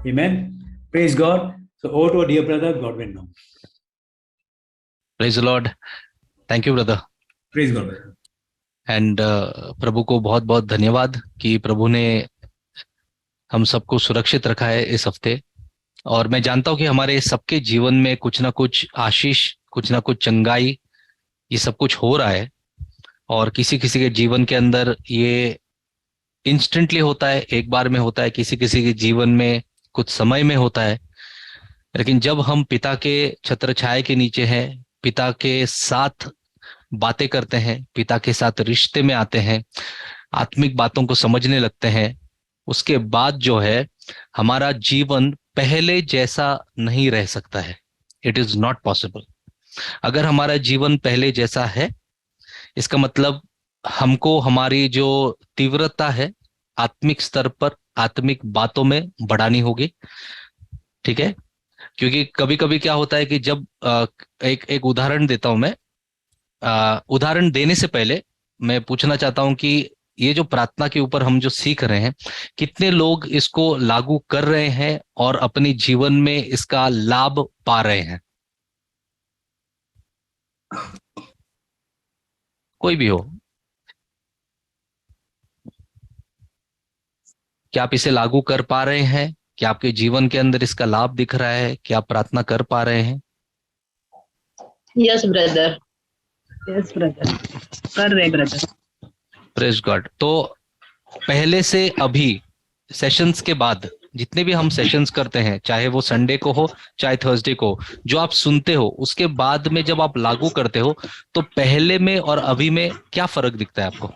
Amen. Praise God. So over to our dear brother, Godwin now. Praise the Lord. Thank you, brother. Praise God, brother. And प्रभु को बहुत बहुत धन्यवाद कि प्रभु ने हम सबको सुरक्षित रखा है इस हफ्ते। और मैं जानता हूं कि हमारे सबके जीवन में कुछ ना कुछ आशीष, कुछ ना कुछ चंगाई, ये सब कुछ हो रहा है। और किसी किसी के जीवन के अंदर ये इंस्टेंटली होता है, एक बार में होता है, किसी किसी के जीवन में कुछ समय में होता है। लेकिन जब हम पिता के छत्र छाया के नीचे हैं, पिता के साथ बातें करते हैं, पिता के साथ रिश्ते में आते हैं, आत्मिक बातों को समझने लगते हैं, उसके बाद जो है हमारा जीवन पहले जैसा नहीं रह सकता है। It is not possible. अगर हमारा जीवन पहले जैसा है, इसका मतलब हमको हमारी जो तीव्रता है आत्मिक स्तर पर, आत्मिक बातों में बढ़ानी होगी। ठीक है, क्योंकि कभी कभी क्या होता है कि जब एक उदाहरण देता हूं मैं। उदाहरण देने से पहले मैं पूछना चाहता हूं कि ये जो प्रार्थना के ऊपर हम जो सीख रहे हैं, कितने लोग इसको लागू कर रहे हैं और अपने जीवन में इसका लाभ पा रहे हैं? कोई भी हो, क्या आप इसे लागू कर पा रहे हैं? क्या आपके जीवन के अंदर इसका लाभ दिख रहा है? क्या आप प्रार्थना कर पा रहे हैं? यस ब्रदर, यस ब्रदर, कर रहे ब्रदर। Praise God. तो पहले से अभी सेशंस के बाद जितने भी हम सेशंस करते हैं, चाहे वो संडे को हो चाहे थर्सडे को, जो आप सुनते हो उसके बाद में जब आप लागू करते हो तो पहले में और अभी में क्या फर्क दिखता है आपको?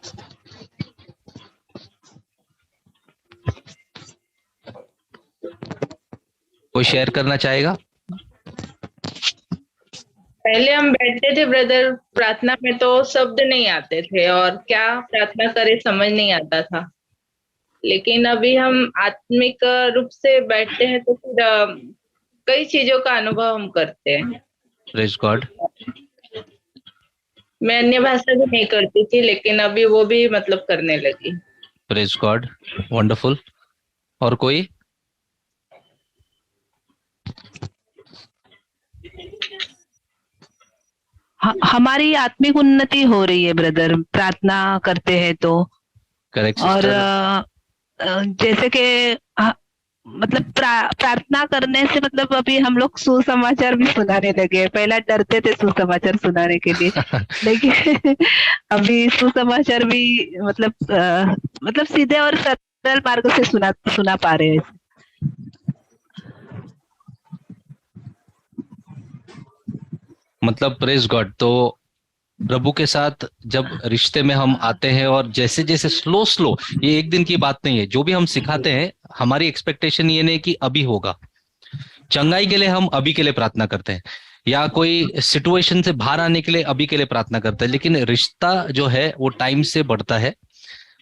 कोई शेयर करना चाहेगा? पहले हम बैठते थे ब्रदर, प्रार्थना में तो शब्द नहीं आते थे और क्या प्रार्थना करे समझ नहीं आता था। लेकिन अभी हम आत्मिक रूप से बैठते हैं तो फिर कई चीजों का अनुभव हम करते हैं। Praise God. मैं अन्य भाषा भी नहीं करती थी, लेकिन अभी वो भी मतलब करने लगी। Praise God, wonderful. और कोई? हमारी आत्मिक उन्नति हो रही है ब्रदर, प्रार्थना करते हैं तो। करेक्ट और सिस्टर। जैसे कि मतलब प्रार्थना करने से मतलब अभी हम लोग सुसमाचार भी सुनाने लगे। पहला डरते थे सुसमाचार सुनाने के लिए लेकिन अभी सुसमाचार भी मतलब सीधे और सरल मार्ग से सुना पा रहे हैं। मतलब प्रेज गॉड। तो प्रभु के साथ जब रिश्ते में हम आते हैं और जैसे जैसे स्लो, ये एक दिन की बात नहीं है, जो भी हम सिखाते हैं हमारी एक्सपेक्टेशन ये नहीं कि अभी होगा। चंगाई के लिए हम अभी के लिए प्रार्थना करते हैं, या कोई सिचुएशन से बाहर आने के लिए अभी के लिए प्रार्थना करते हैं, लेकिन रिश्ता जो है वो टाइम से बढ़ता है।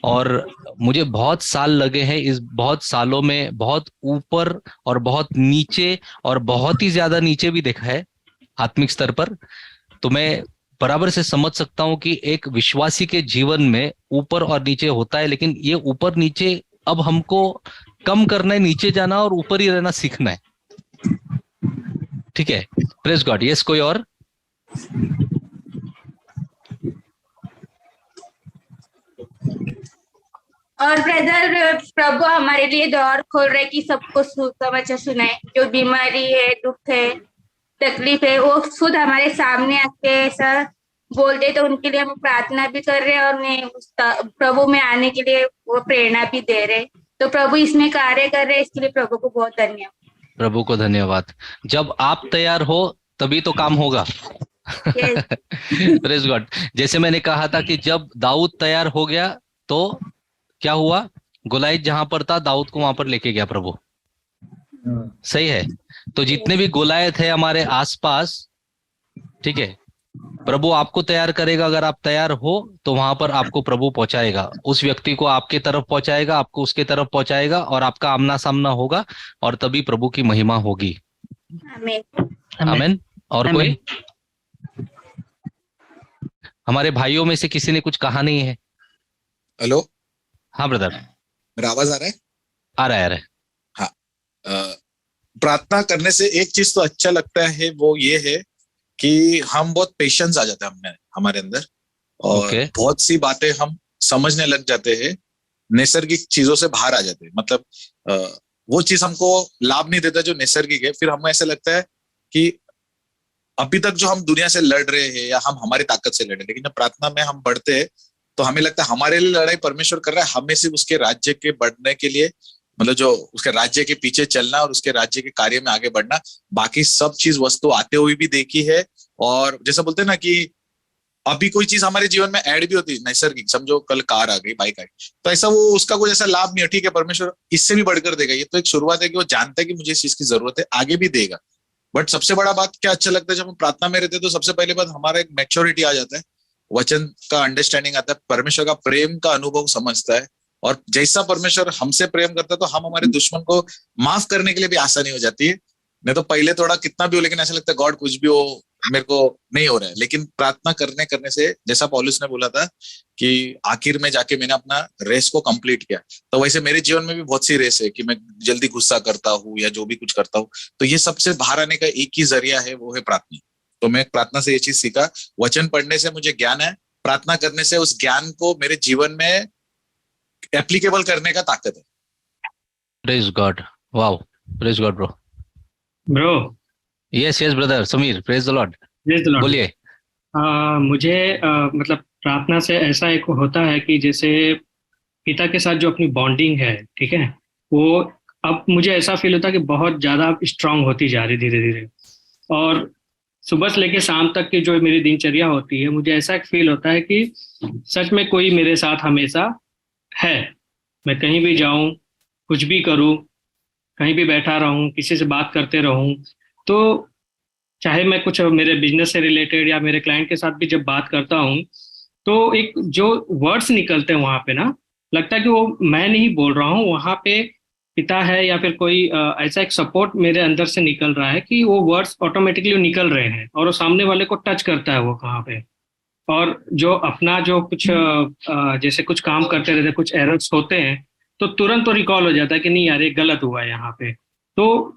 और मुझे बहुत साल लगे हैं, इस बहुत सालों में बहुत ऊपर और बहुत नीचे और बहुत ही ज्यादा नीचे भी देखा है आत्मिक स्तर पर। तो मैं बराबर से समझ सकता हूं कि एक विश्वासी के जीवन में ऊपर और नीचे होता है, लेकिन ये ऊपर नीचे अब हमको कम करना है, नीचे जाना और ऊपर ही रहना सीखना है। ठीक है, प्रेज गॉड। यस, कोई और? और ब्रदर, प्रभु हमारे लिए द्वार खोल रहे कि सबको सुसमाचार सुनाए। जो बीमारी है, दुख है, तकलीफ है, वो खुद हमारे सामने आके ऐसा बोलते, तो उनके लिए हम प्रार्थना भी कर रहे हैं और उन्हें प्रभु में आने के लिए वो प्रेरणा भी दे रहे। तो प्रभु इसमें कार्य कर रहे हैं, इसके लिए प्रभु को बहुत धन्यवाद। प्रभु को धन्यवाद। जब आप तैयार हो तभी तो काम होगा। Praise God. जैसे मैंने कहा था कि जब दाऊद तैयार हो गया तो क्या हुआ? गोलायत जहां पर था, दाऊद को वहां पर लेके गया प्रभु। सही है। तो जितने भी गोलायत है हमारे आसपास, ठीक है, प्रभु आपको तैयार करेगा। अगर आप तैयार हो तो वहां पर आपको प्रभु पहुंचाएगा, उस व्यक्ति को आपके तरफ पहुंचाएगा, आपको उसके तरफ पहुंचाएगा और आपका आमना सामना होगा और तभी प्रभु की महिमा होगी। आमीन। आमीन। और कोई? हमारे भाइयों में से किसी ने कुछ कहा नहीं है? हेलो। हाँ ब्रदर। मेरा आवाज आ रहा है? आ रहा है। हाँ, प्रार्थना करने से एक चीज तो अच्छा लगता है, वो ये है कि हम बहुत पेशेंस आ जाता है हमारे अंदर, और Okay. बहुत सी बातें हम समझने लग जाते हैं, नैसर्गिक चीजों से बाहर आ जाते हैं। मतलब वो चीज हमको लाभ नहीं देता जो नैसर्गिक है। फिर हमें ऐसा लगता है कि अभी तक जो हम दुनिया से लड़ रहे हैं या हम हमारी ताकत से लड़ रहे हैं, लेकिन जब प्रार्थना में हम बढ़ते हैं तो हमें लगता है हमारे लिए लड़ाई परमेश्वर कर रहा है, हमें सिर्फ उसके राज्य के बढ़ने के लिए, मतलब जो उसके राज्य के पीछे चलना और उसके राज्य के कार्य में आगे बढ़ना, बाकी सब चीज वस्तु आते हुए भी देखी है। और जैसा बोलते हैं ना कि अभी कोई चीज हमारे जीवन में ऐड भी होती है नैसर्गिक, समझो कल कार आ गई, बाइक आ गई, तो ऐसा वो उसका कोई ऐसा लाभ नहीं है, ठीक है परमेश्वर इससे भी बढ़कर देगा। ये तो एक शुरुआत है कि वो जानता है कि मुझे इस चीज की जरूरत है, आगे भी देगा। बट सबसे बड़ा बात क्या अच्छा लगता है, जब हम प्रार्थना में रहते हैं तो सबसे पहले बात हमारा एक मैच्योरिटी आ जाता है, वचन का अंडरस्टैंडिंग आता है, परमेश्वर का प्रेम का अनुभव समझता है, और जैसा परमेश्वर हमसे प्रेम करता है तो हम हमारे दुश्मन को माफ करने के लिए भी आसानी हो जाती है। नहीं तो पहले थोड़ा कितना भी हो, लेकिन ऐसा लगता है गॉड कुछ भी हो, मेरे को नहीं हो रहा है। लेकिन प्रार्थना करने से, जैसा पौलुस ने बोला था कि आखिर में जाके मैंने अपना रेस को कंप्लीट किया, तो वैसे मेरे जीवन में भी बहुत सी रेस है कि मैं जल्दी गुस्सा करता हूँ या जो भी कुछ करता हूँ, तो ये सबसे बाहर आने का एक ही जरिया है, वो है प्रार्थना। तो मैं प्रार्थना से ये चीज सीखा, वचन पढ़ने से मुझे ज्ञान है, प्रार्थना करने से उस ज्ञान को मेरे जीवन में एप्लीकेबल करने का ताकत है। Praise God. Wow. Praise God, bro. Bro, Yes, yes, brother. Samir, praise the Lord. Praise the Lord. बोलिए। मुझे मतलब प्रार्थना से ऐसा एक होता है कि जैसे पिता के साथ जो अपनी बॉन्डिंग है, ठीक है, वो अब मुझे ऐसा फील होता है कि बहुत ज़्यादा स्ट्रांग होती जा रही धीरे धीरे। और सुबह से लेके शाम तक की जो मेरी दिनचर्या होती है, मुझे ऐसा फील होता है कि सच में कोई मेरे साथ हमेशा है। मैं कहीं भी जाऊं, कुछ भी करूं, कहीं भी बैठा रहूं, किसी से बात करते रहूं, तो चाहे मैं कुछ मेरे बिजनेस से रिलेटेड या मेरे क्लाइंट के साथ भी जब बात करता हूं, तो एक जो वर्ड्स निकलते हैं वहां पे ना, लगता है कि वो मैं नहीं बोल रहा हूँ, वहां पे पिता है या फिर कोई ऐसा एक सपोर्ट मेरे अंदर से निकल रहा है कि वो वर्ड्स ऑटोमेटिकली निकल रहे हैं और वो सामने वाले को टच करता है वो कहाँ पे। और जो अपना जो कुछ जैसे कुछ काम करते रहते, कुछ एरर्स होते हैं, तो तुरंत तो रिकॉल हो जाता है कि नहीं यार ये गलत हुआ है यहाँ पे। तो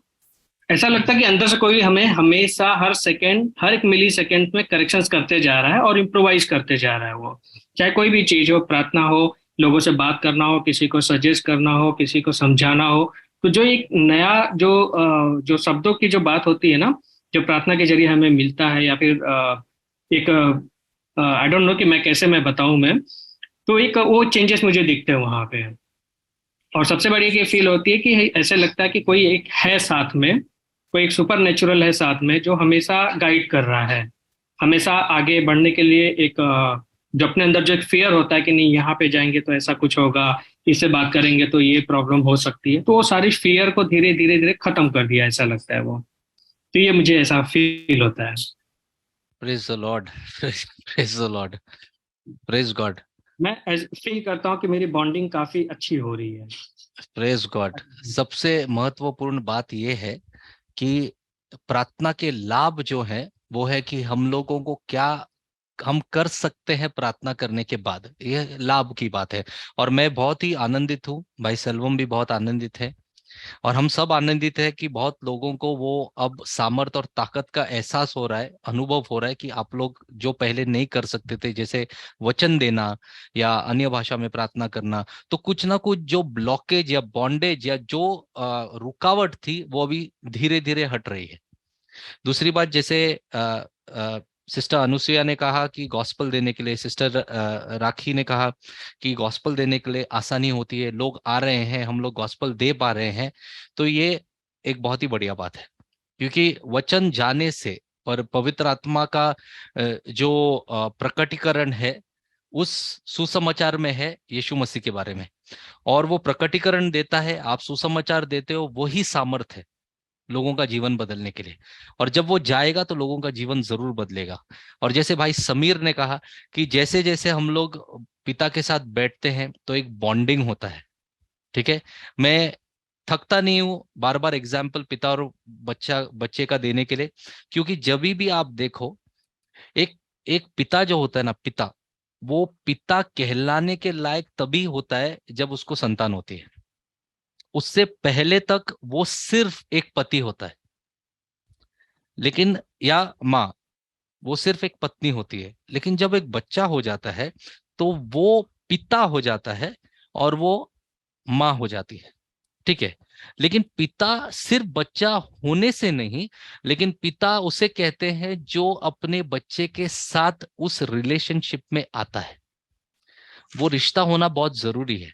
ऐसा लगता है कि अंदर से कोई हमें हमेशा हर सेकंड, हर एक मिली सेकंड में करेक्शंस करते जा रहा है और इम्प्रोवाइज करते जा रहा है। वो चाहे कोई भी चीज हो, प्रार्थना हो, लोगों से बात करना हो, किसी को सजेस्ट करना हो, किसी को समझाना हो, तो जो एक नया जो शब्दों की जो बात होती है ना, जो प्रार्थना के जरिए हमें मिलता है, या फिर एक आई डोंट नो कि मैं बताऊं मैं, तो एक वो चेंजेस मुझे दिखते हैं वहां पे। और सबसे बड़ी ये फील होती है कि ऐसे लगता है कि कोई एक है साथ में, कोई एक सुपर नेचुरल है साथ में जो हमेशा गाइड कर रहा है, हमेशा आगे बढ़ने के लिए। एक जो अपने अंदर जो एक फियर होता है कि नहीं यहाँ पे जाएंगे तो ऐसा कुछ होगा, इससे बात करेंगे तो ये प्रॉब्लम हो सकती है, तो वो सारी फियर को धीरे धीरे धीरे खत्म कर दिया, ऐसा लगता है वो। तो ये मुझे ऐसा फील होता है। Praise the Lord. Praise the Lord. Praise God. मैं फील करता हूँ कि मेरी बॉन्डिंग काफी अच्छी हो रही है। Praise God. सबसे महत्वपूर्ण बात यह है कि प्रार्थना के लाभ जो है वो है कि हम लोगों को क्या हम कर सकते हैं प्रार्थना करने के बाद, यह लाभ की बात है। और मैं बहुत ही आनंदित हूँ, भाई सेल्वम भी बहुत आनंदित है, और हम सब आनंदित है कि बहुत लोगों को वो अब सामर्थ और ताकत का एहसास हो रहा है, अनुभव हो रहा है कि आप लोग जो पहले नहीं कर सकते थे, जैसे वचन देना या अन्य भाषा में प्रार्थना करना, तो कुछ ना कुछ जो ब्लॉकेज या बॉन्डेज या जो रुकावट थी वो अभी धीरे धीरे हट रही है। दूसरी बात, जैसे सिस्टर अनुसुईया ने कहा कि गॉस्पल देने के लिए, सिस्टर राखी ने कहा कि गॉस्पल देने के लिए आसानी होती है, लोग आ रहे हैं, हम लोग गॉस्पल दे पा रहे हैं, तो ये एक बहुत ही बढ़िया बात है। क्योंकि वचन जाने से और पवित्र आत्मा का जो प्रकटीकरण है उस सुसमाचार में है यीशु मसीह के बारे में, और वो प्रकटीकरण देता है, आप सुसमाचार देते हो, वही सामर्थ है लोगों का जीवन बदलने के लिए। और जब वो जाएगा तो लोगों का जीवन जरूर बदलेगा। और जैसे भाई समीर ने कहा कि जैसे जैसे हम लोग पिता के साथ बैठते हैं तो एक बॉन्डिंग होता है, ठीक है। मैं थकता नहीं हूं बार बार एग्जाम्पल पिता और बच्चे का देने के लिए, क्योंकि जब भी आप देखो, एक एक पिता जो होता है ना, पिता, वो पिता कहलाने के लायक तभी होता है जब उसको संतान होती है। उससे पहले तक वो सिर्फ एक पति होता है, लेकिन या माँ, वो सिर्फ एक पत्नी होती है। लेकिन जब एक बच्चा हो जाता है तो वो पिता हो जाता है और वो माँ हो जाती है, ठीक है। लेकिन पिता सिर्फ बच्चा होने से नहीं, लेकिन पिता उसे कहते हैं जो अपने बच्चे के साथ उस रिलेशनशिप में आता है। वो रिश्ता होना बहुत जरूरी है।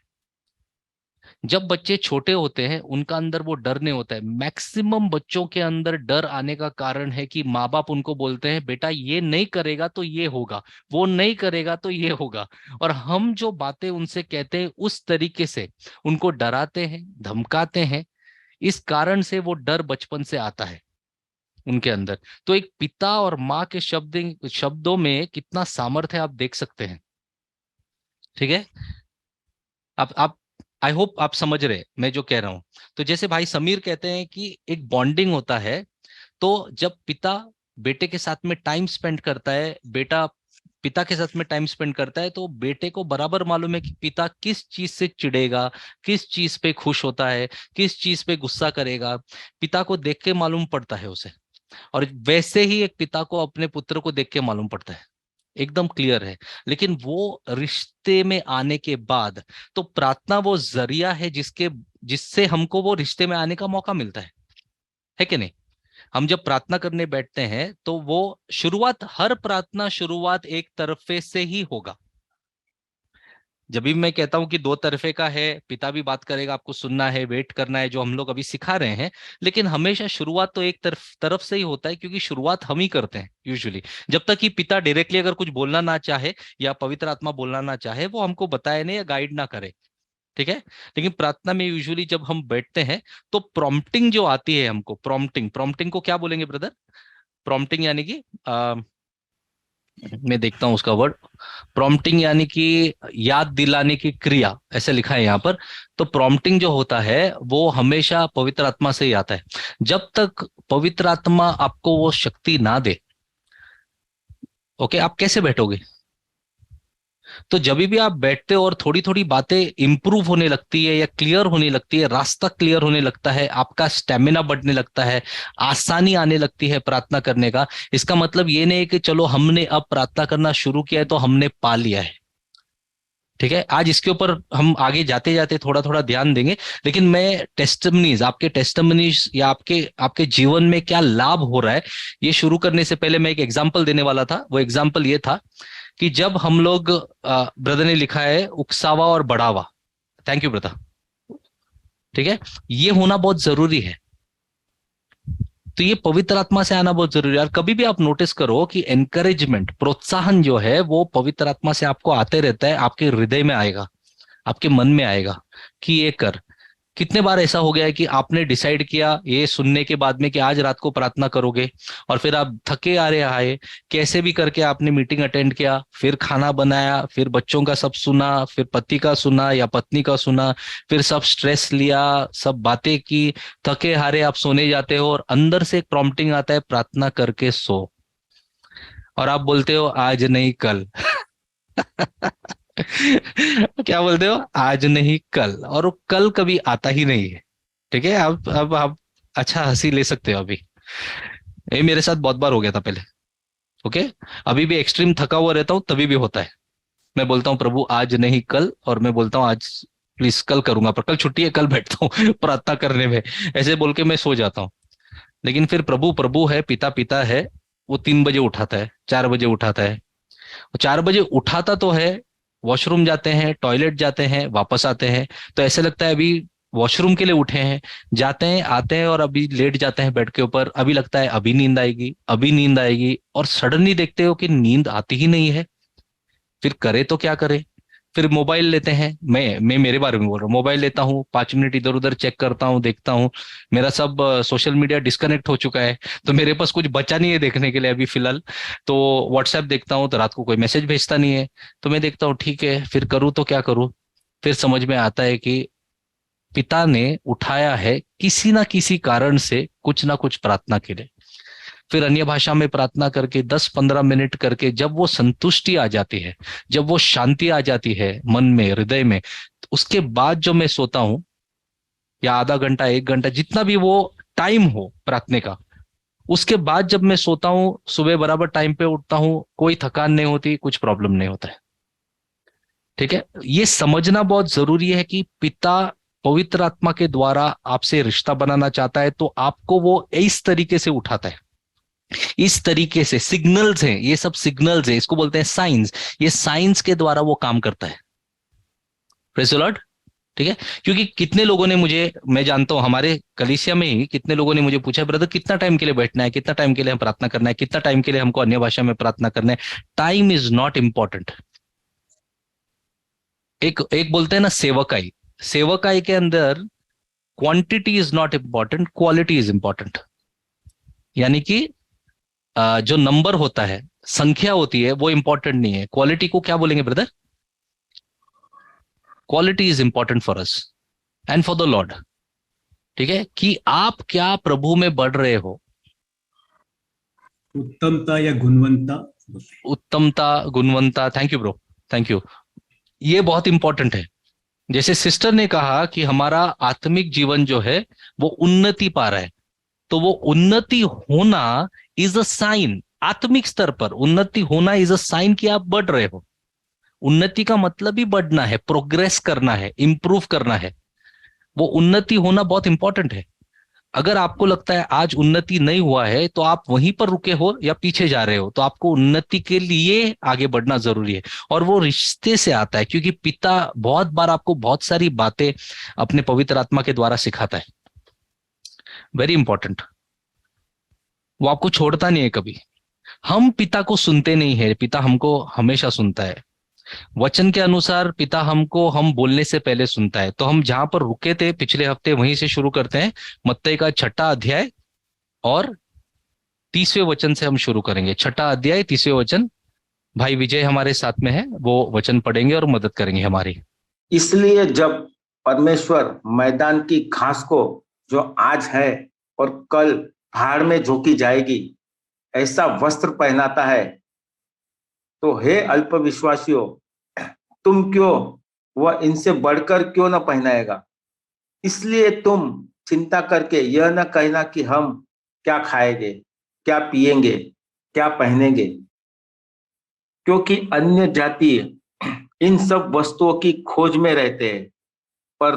जब बच्चे छोटे होते हैं उनका अंदर वो डर नहीं होता है। मैक्सिमम बच्चों के अंदर डर आने का कारण है कि माँ बाप उनको बोलते हैं बेटा ये नहीं करेगा तो ये होगा, वो नहीं करेगा तो ये होगा, और हम जो बातें उनसे कहते हैं उस तरीके से उनको डराते हैं, धमकाते हैं। इस कारण से वो डर बचपन से आता है उनके अंदर। तो एक पिता और माँ के शब्दों में कितना सामर्थ्य है आप देख सकते हैं, ठीक है। आप आई होप आप समझ रहे मैं जो कह रहा हूं। तो जैसे भाई समीर कहते हैं कि एक बॉन्डिंग होता है, तो जब पिता बेटे के साथ में टाइम स्पेंड करता है, बेटा पिता के साथ में टाइम स्पेंड करता है, तो बेटे को बराबर मालूम है कि पिता किस चीज से चिढ़ेगा, किस चीज पे खुश होता है, किस चीज पे गुस्सा करेगा। पिता को देख के मालूम पड़ता है उसे, और वैसे ही एक पिता को अपने पुत्र को देख के मालूम पड़ता है, एकदम क्लियर है। लेकिन वो रिश्ते में आने के बाद तो प्रार्थना वो जरिया है जिससे हमको वो रिश्ते में आने का मौका मिलता है कि नहीं। हम जब प्रार्थना करने बैठते हैं तो वो हर प्रार्थना शुरुआत एक तरफे से ही होगा। जब भी मैं कहता हूं कि दो तरफे का है, पिता भी बात करेगा, आपको सुनना है, वेट करना है, जो हम लोग अभी सिखा रहे हैं, लेकिन हमेशा शुरुआत तो एक तरफ से ही होता है, क्योंकि शुरुआत हम ही करते हैं यूजुअली। जब तक कि पिता डायरेक्टली अगर कुछ बोलना ना चाहे या पवित्र आत्मा बोलना ना चाहे, वो हमको बताए नहीं या गाइड ना करे, ठीक है। लेकिन प्रार्थना में यूजुअली जब हम बैठते हैं तो प्रॉम्प्टिंग जो आती है हमको, प्रॉम्प्टिंग को क्या बोलेंगे ब्रदर? प्रॉम्प्टिंग यानी कि मैं देखता हूं उसका वर्ड। प्रॉम्प्टिंग यानी कि याद दिलाने की क्रिया, ऐसे लिखा है यहाँ पर। तो प्रॉम्प्टिंग जो होता है वो हमेशा पवित्र आत्मा से ही आता है। जब तक पवित्र आत्मा आपको वो शक्ति ना दे, ओके, आप कैसे बैठोगे? तो जब भी आप बैठते हो और थोड़ी थोड़ी बातें इंप्रूव होने लगती है या क्लियर होने लगती है, रास्ता क्लियर होने लगता है, आपका स्टेमिना बढ़ने लगता है, आसानी आने लगती है प्रार्थना करने का, इसका मतलब ये नहीं है कि चलो हमने अब प्रार्थना करना शुरू किया है तो हमने पा लिया है, ठीक है। आज इसके ऊपर हम आगे जाते जाते थोड़ा थोड़ा ध्यान देंगे। लेकिन मैं आपके टेस्टिमनीज या आपके जीवन में क्या लाभ हो रहा है, ये शुरू करने से पहले मैं एक एग्जाम्पल देने वाला था। वो एग्जाम्पल ये था कि जब हम लोग, ब्रदर ने लिखा है उकसावा और बढ़ावा, थैंक यू ब्रदर, ठीक है, ये होना बहुत जरूरी है। तो ये पवित्र आत्मा से आना बहुत जरूरी है। और कभी भी आप नोटिस करो कि एनकरेजमेंट, प्रोत्साहन जो है वो पवित्र आत्मा से आपको आते रहता है, आपके हृदय में आएगा, आपके मन में आएगा कि ये कर। कितने बार ऐसा हो गया है कि आपने डिसाइड किया ये सुनने के बाद में कि आज रात को प्रार्थना करोगे, और फिर आप थके आ रहे आए, कैसे भी करके आपने मीटिंग अटेंड किया, फिर खाना बनाया, फिर बच्चों का सब सुना, फिर पति का सुना या पत्नी का सुना, फिर सब स्ट्रेस लिया, सब बातें की, थके हारे आप सोने जाते हो, और अंदर से एक प्रॉम्प्टिंग आता है प्रार्थना करके सो, और आप बोलते हो आज नहीं कल। क्या बोलते हो? आज नहीं कल, और वो कल कभी आता ही नहीं है, ठीक है। अब आप अच्छा हंसी ले सकते हो। अभी ये मेरे साथ बहुत बार हो गया था पहले, ओके। अभी भी एक्सट्रीम थका हुआ रहता हूँ तभी भी होता है। मैं बोलता हूँ प्रभु आज नहीं कल, और मैं बोलता हूँ आज प्लीज कल करूंगा, पर कल छुट्टी है, कल बैठता हूँ प्रार्थना करने में, ऐसे बोल के मैं सो जाता हूँ। लेकिन फिर प्रभु प्रभु है, पिता पिता है, वो 3 बजे उठाता है, 4 बजे उठाता है। 4 बजे उठाता तो है, वॉशरूम जाते हैं, टॉयलेट जाते हैं, वापस आते हैं, तो ऐसे लगता है अभी वॉशरूम के लिए उठे हैं, जाते हैं आते हैं और अभी लेट जाते हैं बेड के ऊपर, अभी लगता है अभी नींद आएगी, अभी नींद आएगी, और सडनली देखते हो कि नींद आती ही नहीं है। फिर करे तो क्या करे? फिर मोबाइल लेते हैं, मैं मेरे बारे में बोल रहा हूँ, मोबाइल लेता हूँ, 5 मिनट इधर उधर चेक करता हूँ, देखता हूँ, मेरा सब सोशल मीडिया डिस्कनेक्ट हो चुका है, तो मेरे पास कुछ बचा नहीं है देखने के लिए अभी फिलहाल। तो व्हाट्सएप देखता हूँ तो रात को कोई मैसेज भेजता नहीं है, तो मैं देखता हूँ ठीक है, फिर करूँ तो क्या करूँ? फिर समझ में आता है कि पिता ने उठाया है किसी ना किसी कारण से, कुछ ना कुछ प्रार्थना के लिए। फिर अन्य भाषा में प्रार्थना करके 10-15 मिनट करके जब वो संतुष्टि आ जाती है, जब वो शांति आ जाती है मन में, हृदय में, तो उसके बाद जो मैं सोता हूं, या आधा घंटा, 1 घंटा, जितना भी वो टाइम हो प्रार्थना का। उसके बाद जब मैं सोता हूं, सुबह बराबर टाइम पे उठता हूं, कोई थकान नहीं होती, कुछ प्रॉब्लम नहीं होता है। ठीक है, ये समझना बहुत जरूरी है कि पिता पवित्र आत्मा के द्वारा आपसे रिश्ता बनाना चाहता है, तो आपको वो इस तरीके से उठाता है, इस तरीके से। सिग्नल्स हैं, ये सब सिग्नल्स हैं, इसको बोलते हैं साइंस। ये साइंस के द्वारा वो काम करता है। Praise the Lord. ठीक है, क्योंकि कितने लोगों ने मुझे, मैं जानता हूं हमारे कलीसिया में ही कितने लोगों ने मुझे पूछा, ब्रदर कितना टाइम के लिए बैठना है, कितना टाइम के लिए हम प्रार्थना करना है, कितना टाइम के लिए हमको अन्य भाषा में प्रार्थना करना है। Time is not important. एक एक बोलते हैं ना सेवकाई, सेवकाई के अंदर quantity is not important, quality is important. यानी कि जो नंबर होता है, संख्या होती है, वो इंपॉर्टेंट नहीं है। क्वालिटी को क्या बोलेंगे brother? Quality is important for us and for the Lord. ठीक है, कि आप क्या प्रभु में बढ़ रहे हो। उत्तमता या गुणवत्ता, उत्तमता, गुणवत्ता, thank you bro, thank you. ये बहुत इंपॉर्टेंट है। जैसे सिस्टर ने कहा कि हमारा आत्मिक जीवन जो है वो उन्नति पा रहा है, तो वो उन्नति होना इज अ साइन। आत्मिक स्तर पर उन्नति होना इज अ साइन कि आप बढ़ रहे हो। उन्नति का मतलब ही बढ़ना है, प्रोग्रेस करना है, इंप्रूव करना है। वो उन्नति होना बहुत इंपॉर्टेंट है। अगर आपको लगता है आज उन्नति नहीं हुआ है, तो आप वहीं पर रुके हो या पीछे जा रहे हो, तो आपको उन्नति के लिए आगे बढ़ना जरूरी है। और वो रिश्ते से आता है, क्योंकि पिता बहुत बार आपको बहुत सारी बातें अपने पवित्र आत्मा के द्वारा सिखाता है। Very important. वो आपको छोड़ता नहीं है कभी। हम पिता को सुनते नहीं है, पिता हमको हमेशा सुनता है। वचन के अनुसार पिता हमको हम बोलने से पहले सुनता है। तो हम जहां पर रुके थे पिछले हफ्ते, वहीं से शुरू करते हैं। मत्ती का 6 अध्याय और 30वें वचन से हम शुरू करेंगे। 6 अध्याय 30वें वचन। भाई विजय हमारे साथ में है, वो वचन पढ़ेंगे और मदद करेंगे हमारी। इसलिए जब परमेश्वर मैदान की घास को, जो आज है और कल भाड़ में झोंकी जाएगी, ऐसा वस्त्र पहनाता है, तो हे अल्पविश्वासियों, तुम क्यों वह इनसे बढ़कर क्यों न पहनाएगा। इसलिए तुम चिंता करके यह न कहना कि हम क्या खाएंगे, क्या पिएंगे, क्या पहनेंगे, क्योंकि अन्य जाति इन सब वस्तुओं की खोज में रहते हैं, पर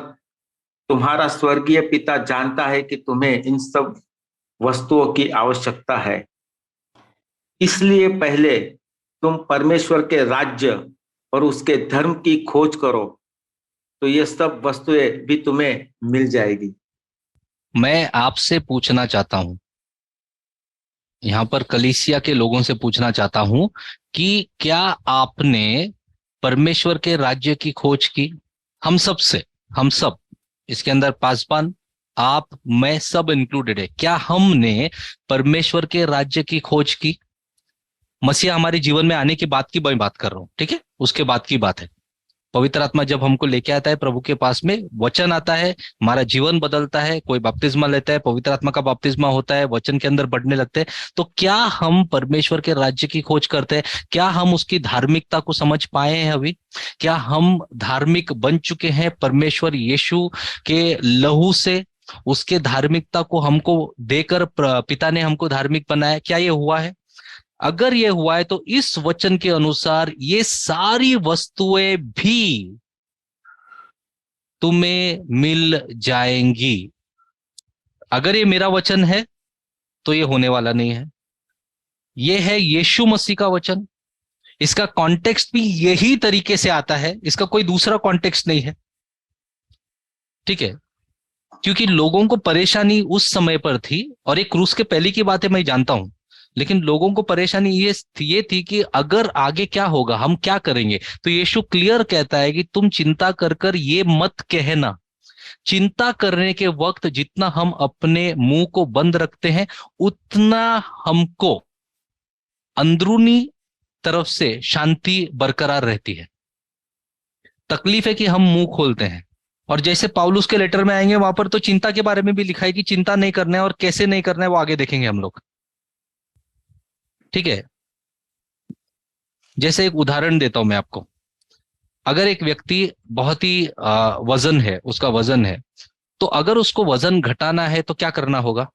तुम्हारा स्वर्गीय पिता जानता है कि तुम्हें इन सब वस्तुओं की आवश्यकता है। इसलिए पहले तुम परमेश्वर के राज्य और उसके धर्म की खोज करो, तो ये सब वस्तुएं भी तुम्हें मिल जाएगी। मैं आपसे पूछना चाहता हूं, यहां पर कलीसिया के लोगों से पूछना चाहता हूं कि क्या आपने परमेश्वर के राज्य की खोज की? हम सब से, हम सब, इसके अंदर पासवान, आप, मैं, सब इंक्लूडेड है। क्या हमने परमेश्वर के राज्य की खोज की? मसीहा हमारे जीवन में आने के बाद की मैं बात कर रहा हूं, ठीक है, उसके बाद की बात है। पवित्र आत्मा जब हमको लेके आता है प्रभु के पास में, वचन आता है, हमारा जीवन बदलता है, कोई बपतिस्मा लेता है, पवित्र आत्मा का बपतिस्मा होता है, वचन के अंदर बढ़ने लगते हैं, तो क्या हम परमेश्वर के राज्य की खोज करते हैं? क्या हम उसकी धार्मिकता को समझ पाए हैं अभी? क्या हम धार्मिक बन चुके हैं परमेश्वर यीशु के लहू से? उसके धार्मिकता को हमको देकर पिता ने हमको धार्मिक बनाया, क्या ये हुआ है? अगर ये हुआ है तो इस वचन के अनुसार ये सारी वस्तुएं भी तुम्हें मिल जाएंगी। अगर ये मेरा वचन है तो ये होने वाला नहीं है। ये है यीशु मसीह का वचन। इसका कॉन्टेक्स्ट भी यही तरीके से आता है, इसका कोई दूसरा कॉन्टेक्स्ट नहीं है, ठीक है। क्योंकि लोगों को परेशानी उस समय पर थी, और एक क्रूस के पहले की बात है मैं जानता हूं, लेकिन लोगों को परेशानी ये थी कि अगर आगे क्या होगा, हम क्या करेंगे। तो यीशु क्लियर कहता है कि तुम चिंता कर कर ये मत कहना। चिंता करने के वक्त जितना हम अपने मुंह को बंद रखते हैं, उतना हमको अंदरूनी तरफ से शांति बरकरार रहती है। तकलीफ है कि हम मुंह खोलते हैं। और जैसे पौलुस के लेटर में आएंगे, वहां पर तो चिंता के बारे में भी लिखा है कि चिंता नहीं करना है, और कैसे नहीं करना है वो आगे देखेंगे हम लोग, ठीक है। जैसे एक उदाहरण देता हूं मैं आपको। अगर एक व्यक्ति बहुत ही वजन है, उसका वजन है, तो अगर उसको वजन घटाना है तो क्या करना होगा?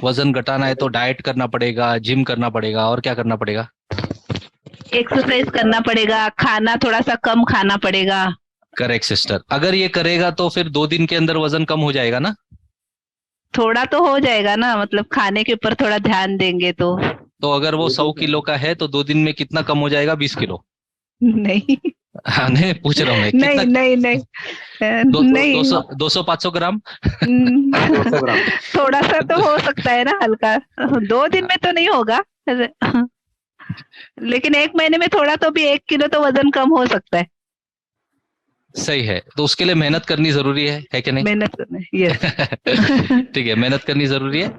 वजन घटाना है तो डाइट करना पड़ेगा, जिम करना पड़ेगा, और क्या करना पड़ेगा? एक्सरसाइज करना पड़ेगा, खाना थोड़ा सा कम खाना पड़ेगा। Correct sister. अगर ये करेगा तो फिर 2 दिन के अंदर वजन कम हो जाएगा ना? थोड़ा तो हो जाएगा ना, मतलब खाने के ऊपर थोड़ा ध्यान देंगे तो। तो अगर वो 100 किलो का है तो 2 दिन में कितना कम हो जाएगा? 20 किलो। नहीं हाँ, नहीं पूछ रहा हूँ मैं, नहीं कितना? नहीं नहीं नहीं 200-500 ग्राम। 200 ग्राम। थोड़ा सा तो हो सकता है ना, हल्का। 2 दिन में तो नहीं होगा, लेकिन 1 महीने में थोड़ा तो भी 1 किलो तो वजन कम हो सकता है। सही है, तो उसके लिए मेहनत करनी जरूरी है कि नहीं? मेहनत करना, यस। ठीक है, मेहनत करनी जरूरी है।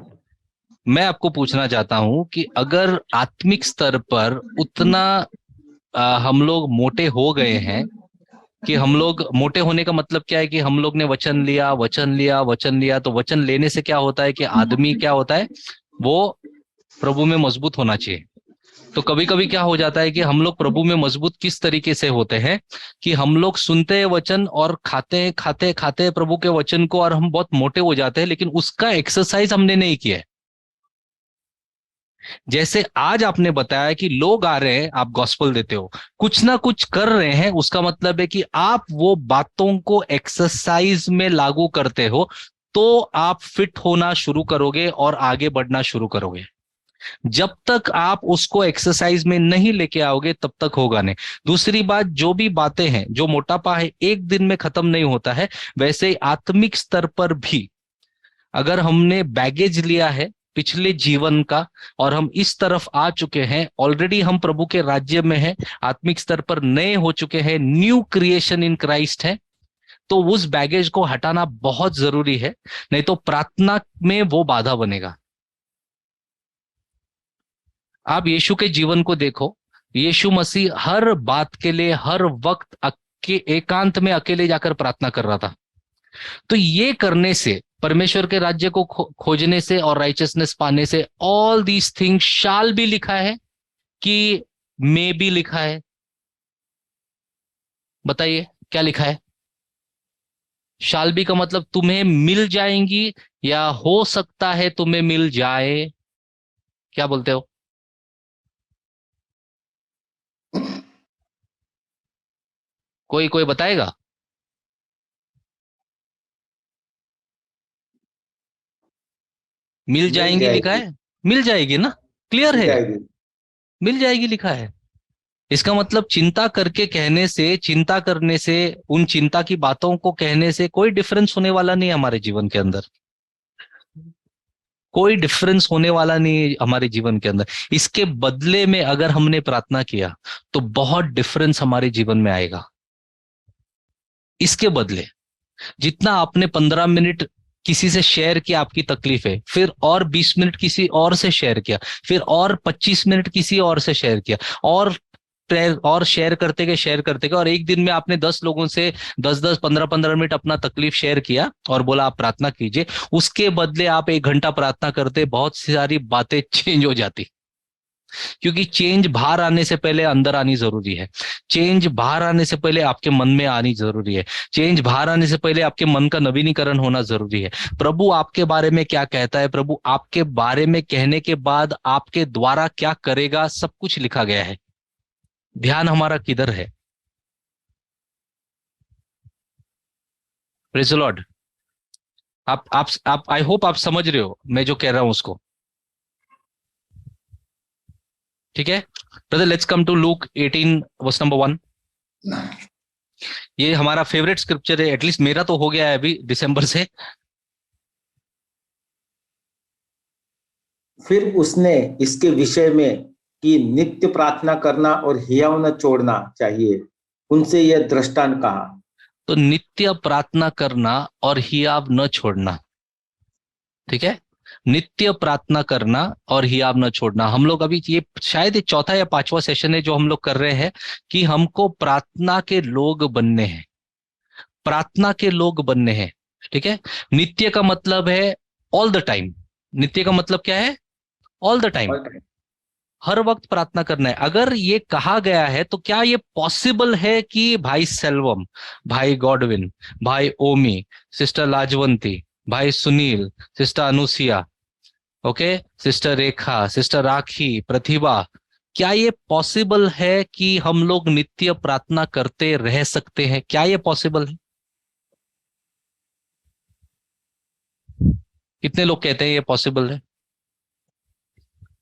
मैं आपको पूछना चाहता हूं कि अगर आत्मिक स्तर पर उतना हम लोग मोटे हो गए हैं कि हम लोग मोटे होने का मतलब क्या है कि हम लोग ने वचन लिया वचन लिया वचन लिया, तो वचन लेने से क्या होता है कि आदमी क्या होता है, वो प्रभु में मजबूत होना चाहिए। तो कभी कभी क्या हो जाता है कि हम लोग प्रभु में मजबूत किस तरीके से होते हैं कि हम लोग सुनते हैं वचन और खाते खाते खाते प्रभु के वचन को, और हम बहुत मोटे हो जाते हैं, लेकिन उसका एक्सरसाइज हमने नहीं किया है। जैसे आज आपने बताया कि लोग आ रहे हैं, आप गॉस्पेल देते हो, कुछ ना कुछ कर रहे हैं, उसका मतलब है कि आप वो बातों को एक्सरसाइज में लागू करते हो, तो आप फिट होना शुरू करोगे और आगे बढ़ना शुरू करोगे। जब तक आप उसको एक्सरसाइज में नहीं लेके आओगे तब तक होगा नहीं। दूसरी बात, जो भी बातें हैं, जो मोटापा है एक दिन में खत्म नहीं होता है, वैसे ही आत्मिक स्तर पर भी अगर हमने बैगेज लिया है पिछले जीवन का और हम इस तरफ आ चुके हैं, ऑलरेडी हम प्रभु के राज्य में हैं, आत्मिक स्तर पर नए हो चुके हैं, न्यू क्रिएशन इन क्राइस्ट है, तो उस बैगेज को हटाना बहुत जरूरी है, नहीं तो प्रार्थना में वो बाधा बनेगा। आप यीशु के जीवन को देखो, यीशु मसीह हर बात के लिए हर वक्त एकांत में अकेले जाकर प्रार्थना कर रहा था। तो ये करने से, परमेश्वर के राज्य को खोजने से और राइचियसनेस पाने से, ऑल दीज थिंग्स शाल भी लिखा है कि मे भी लिखा है? बताइए क्या लिखा है? शाल भी का मतलब तुम्हें मिल जाएंगी या हो सकता है तुम्हें मिल जाए, क्या बोलते हो? कोई बताएगा? मिल जाएंगी लिखा है, मिल जाएगी ना, क्लियर है, मिल जाएगी लिखा है। इसका मतलब चिंता करके कहने से, चिंता करने से, उन चिंता की बातों को कहने से कोई डिफरेंस होने वाला नहीं है हमारे जीवन के अंदर, कोई डिफरेंस होने वाला नहीं है हमारे जीवन के अंदर। इसके बदले में अगर हमने प्रार्थना किया तो बहुत डिफरेंस हमारे जीवन में आएगा। इसके बदले जितना आपने 15 मिनट किसी से शेयर किया आपकी तकलीफ है, फिर और 20 मिनट किसी और से शेयर किया, फिर और 25 मिनट किसी और से शेयर किया, और शेयर करते गए, और एक दिन में आपने 10 लोगों से 10-10 15-15 मिनट अपना तकलीफ शेयर किया और बोला आप प्रार्थना कीजिए। उसके बदले आप 1 घंटा प्रार्थना करते, बहुत सारी बातें चेंज हो जाती। क्योंकि चेंज बाहर आने से पहले अंदर आनी जरूरी है, चेंज बाहर आने से पहले आपके मन में आनी जरूरी है, चेंज बाहर आने से पहले आपके मन का नवीनीकरण होना जरूरी है। प्रभु आपके बारे में क्या कहता है, प्रभु आपके बारे में कहने के बाद आपके द्वारा क्या करेगा, सब कुछ लिखा गया है। ध्यान हमारा किधर है? Praise the Lord. आप आई होप आप समझ रहे हो मैं जो कह रहा हूं उसको, ठीक है brother? Let's come to Luke 18 verse number 1। ये हमारा फेवरेट स्क्रिप्चर है, एटलीस्ट मेरा तो हो गया है अभी दिसंबर से। फिर उसने इसके विषय में कि नित्य प्रार्थना करना और हियाव न छोड़ना चाहिए, उनसे यह दृष्टांत कहा। तो नित्य प्रार्थना करना और हियाव न छोड़ना, ठीक है? नित्य प्रार्थना करना और हियाव न छोड़ना। हम लोग अभी ये शायद 4था या 5वां सेशन है जो हम लोग कर रहे हैं कि हमको प्रार्थना के लोग बनने हैं, प्रार्थना के लोग बनने हैं, ठीक है? नित्य का मतलब है ऑल द टाइम। नित्य का मतलब क्या है? All the time. हर वक्त प्रार्थना करना है। अगर ये कहा गया है तो क्या ये पॉसिबल है कि भाई सेल्वम, भाई गॉडविन, भाई ओमी, सिस्टर लाजवंती, भाई Sunil, sister Anusiya, okay, sister Rekha, sister Rakhi, Pratibha, क्या ये पॉसिबल है कि हम लोग नित्य प्रार्थना करते रह सकते हैं? क्या ये पॉसिबल है? कितने लोग कहते हैं ये पॉसिबल है?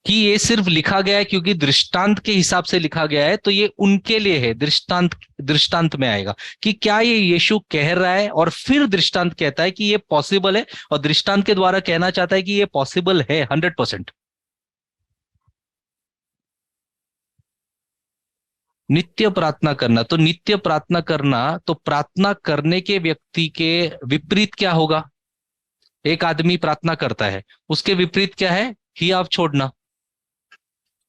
कि ये सिर्फ लिखा गया है क्योंकि दृष्टांत के हिसाब से लिखा गया है, तो ये उनके लिए है, दृष्टांत में आएगा कि क्या ये यीशु कह रहा है और फिर दृष्टांत कहता है कि ये पॉसिबल है, और दृष्टांत के द्वारा कहना चाहता है कि ये पॉसिबल है 100%। नित्य प्रार्थना करना, तो नित्य प्रार्थना करना, तो प्रार्थना करने के व्यक्ति के विपरीत क्या होगा? एक आदमी प्रार्थना करता है, उसके विपरीत क्या है? ही आप छोड़ना।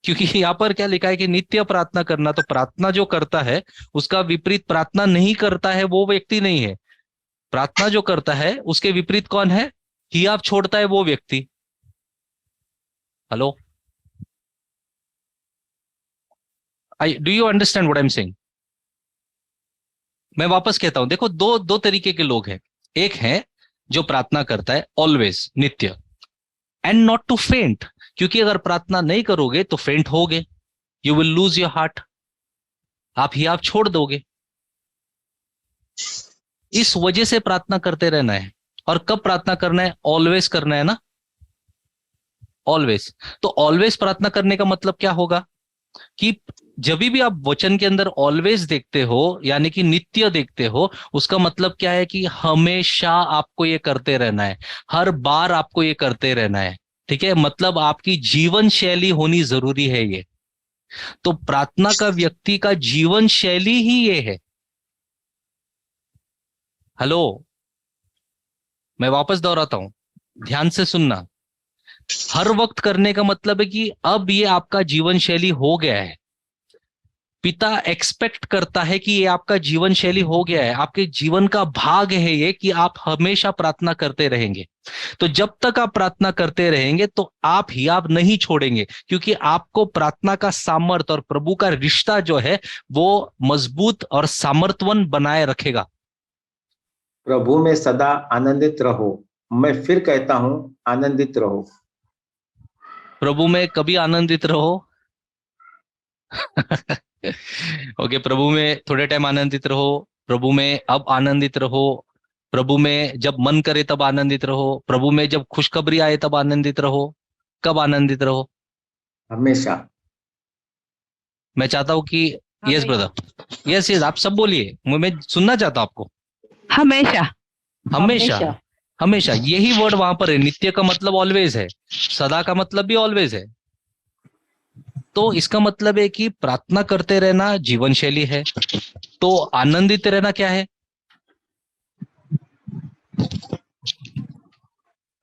क्योंकि यहां पर क्या लिखा है कि नित्य प्रार्थना करना, तो प्रार्थना जो करता है उसका विपरीत प्रार्थना नहीं करता है वो व्यक्ति नहीं है। प्रार्थना जो करता है उसके विपरीत कौन है? ही आप छोड़ता है वो व्यक्ति। Hello, do you understand what I am saying? मैं वापस कहता हूं, देखो दो तरीके के लोग हैं। एक है जो प्रार्थना करता है ऑलवेज, नित्य, एंड नॉट टू फेंट, क्योंकि अगर प्रार्थना नहीं करोगे तो फेंट होगे, you will lose your heart, आप छोड़ दोगे। इस वजह से प्रार्थना करते रहना है। और कब प्रार्थना करना है? ऑलवेज करना है ना, ऑलवेज। तो ऑलवेज प्रार्थना करने का मतलब क्या होगा कि जब भी आप वचन के अंदर ऑलवेज देखते हो, यानी कि नित्य देखते हो, उसका मतलब क्या है कि हमेशा आपको ये करते रहना है, हर बार आपको ये करते रहना है। ठीक है, मतलब आपकी जीवन शैली होनी जरूरी है ये। तो प्रार्थना का व्यक्ति का जीवन शैली ही ये है। हेलो, मैं वापस दोहराता हूं, ध्यान से सुनना। हर वक्त करने का मतलब है कि अब ये आपका जीवन शैली हो गया है। पिता एक्सपेक्ट करता है कि ये आपका जीवन शैली हो गया है, आपके जीवन का भाग है ये, कि आप हमेशा प्रार्थना करते रहेंगे। तो जब तक आप प्रार्थना करते रहेंगे तो आप नहीं छोड़ेंगे, क्योंकि आपको प्रार्थना का सामर्थ और प्रभु का रिश्ता जो है वो मजबूत और सामर्थ्यवान बनाए रखेगा। प्रभु में सदा आनंदित रहो। मैं फिर कहता हूं, आनंदित रहो। प्रभु में कभी आनंदित रहो। ओके, प्रभु में थोड़े टाइम आनंदित रहो, प्रभु में अब आनंदित रहो, प्रभु में जब मन करे तब आनंदित रहो, प्रभु में जब खुशखबरी आए तब आनंदित रहो। कब आनंदित रहो? हमेशा। मैं चाहता हूं कि यस ब्रदर, यस आप सब बोलिए, मैं सुनना चाहता हूं आपको। हमेशा, हमेशा, हमेशा, यही वर्ड वहां पर है। नित्य का मतलब ऑलवेज है, सदा का मतलब भी ऑलवेज है। तो इसका मतलब है कि प्रार्थना करते रहना जीवन शैली है। तो आनंदित रहना क्या है?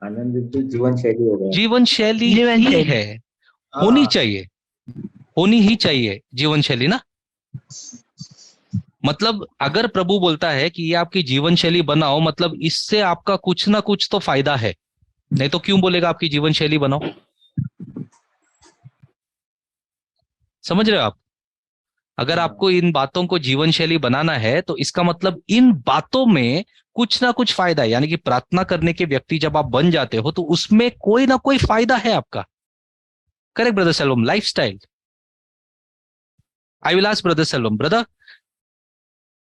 आनंदित जीवन शैली हो गया। जीवन शैली ही है, होनी चाहिए, होनी ही चाहिए जीवन शैली ना। मतलब अगर प्रभु बोलता है कि ये आपकी जीवन शैली बनाओ, मतलब इससे आपका कुछ ना कुछ तो फायदा है, नहीं तो क्यों बोलेगा आपकी जीवन शैली बनाओ? समझ रहे हो आप? अगर आपको इन बातों को जीवन शैली बनाना है तो इसका मतलब इन बातों में कुछ ना कुछ फायदा है। यानी कि प्रार्थना करने के व्यक्ति जब आप बन जाते हो तो उसमें कोई ना कोई फायदा है आपका। Correct brother Selvam? Lifestyle. I will ask brother Selvam, brother,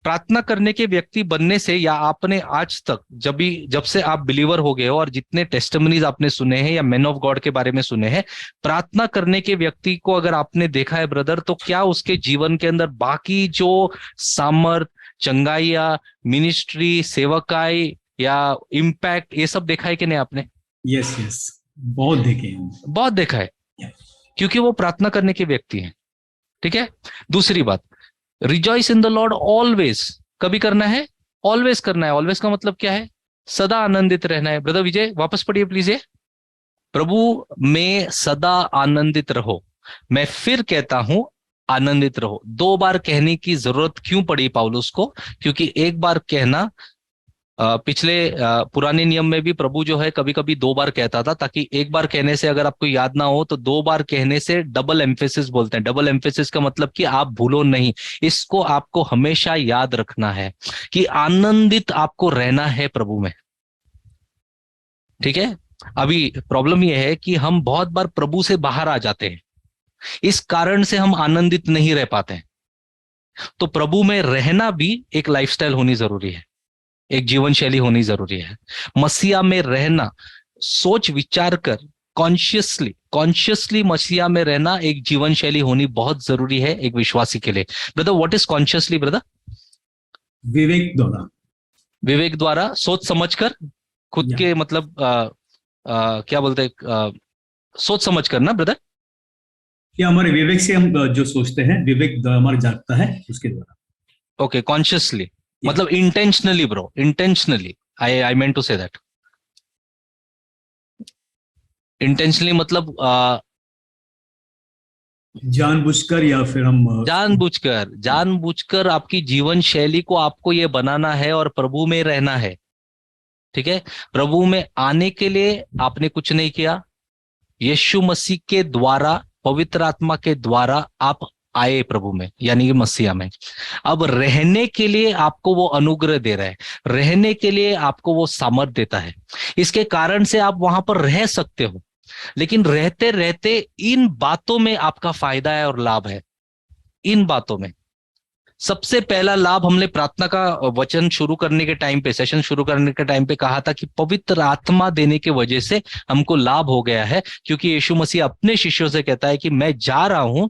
प्रार्थना करने के व्यक्ति बनने से, या आपने आज तक जब से आप बिलीवर हो गए हो और जितने टेस्टिमनीज आपने सुने हैं या मैन ऑफ गॉड के बारे में सुने हैं, प्रार्थना करने के व्यक्ति को अगर आपने देखा है ब्रदर, तो क्या उसके जीवन के अंदर बाकी जो सामर्थ, चंगाइया, मिनिस्ट्री, सेवकाई या इम्पैक्ट, ये सब देखा है कि नहीं आपने? यस, बहुत देखे हैं, बहुत देखा है, क्योंकि वो प्रार्थना करने के व्यक्ति हैं। ठीक है, दूसरी बात, rejoice in the Lord always. कभी करना है? ऑलवेज करना है। ऑलवेज का मतलब क्या है? सदा आनंदित रहना है। ब्रदर विजय वापस पढ़िए प्लीज। ये प्रभु में सदा आनंदित रहो। मैं फिर कहता हूं, आनंदित रहो। 2 बार कहने की जरूरत क्यों पड़ी पौलुस को? क्योंकि एक बार कहना पिछले पुराने नियम में भी प्रभु जो है कभी कभी 2 बार कहता था, ताकि एक बार कहने से अगर आपको याद ना हो तो 2 बार कहने से डबल एम्फेसिस बोलते हैं। डबल एम्फेसिस का मतलब कि आप भूलो नहीं, इसको आपको हमेशा याद रखना है कि आनंदित आपको रहना है प्रभु में। ठीक है, अभी प्रॉब्लम यह है कि हम बहुत बार प्रभु से बाहर आ जाते हैं, इस कारण से हम आनंदित नहीं रह पाते हैं। तो प्रभु में रहना भी एक लाइफस्टाइल होनी जरूरी है, एक जीवन शैली होनी जरूरी है। मसीहा में रहना, सोच विचार कर कॉन्शियसली मसीहा में रहना एक जीवन शैली होनी बहुत जरूरी है एक विश्वासी के लिए। Brother, what is consciously brother? विवेक द्वारा, विवेक द्वारा, सोच समझ कर, खुद के मतलब क्या बोलते सोच समझ कर ना ब्रदर? क्या हमारे विवेक से हम जो सोचते हैं, विवेक हमारा जागता है उसके द्वारा। ओके, कॉन्शियसली मतलब intentionally bro, intentionally, I meant to say that. Intentionally मतलब जानबूझकर, या फिर हम जानबूझकर आपकी जीवन शैली को आपको ये बनाना है और प्रभु में रहना है। ठीक है, प्रभु में आने के लिए आपने कुछ नहीं किया, यीशु मसीह के द्वारा, पवित्र आत्मा के द्वारा आप आए प्रभु में, यानी कि मसीहा में। अब रहने के लिए आपको वो अनुग्रह दे रहा है, रहने के लिए आपको वो सामर्थ देता है, इसके कारण से आप वहां पर रह सकते हो। लेकिन रहते रहते इन बातों में आपका फायदा है और लाभ है। इन बातों में सबसे पहला लाभ, हमने प्रार्थना का वचन शुरू करने के टाइम पे, सेशन शुरू करने के टाइम पे कहा था कि पवित्र आत्मा देने की वजह से हमको लाभ हो गया है, क्योंकि यीशु मसीह अपने शिष्यों से कहता है कि मैं जा रहा हूं,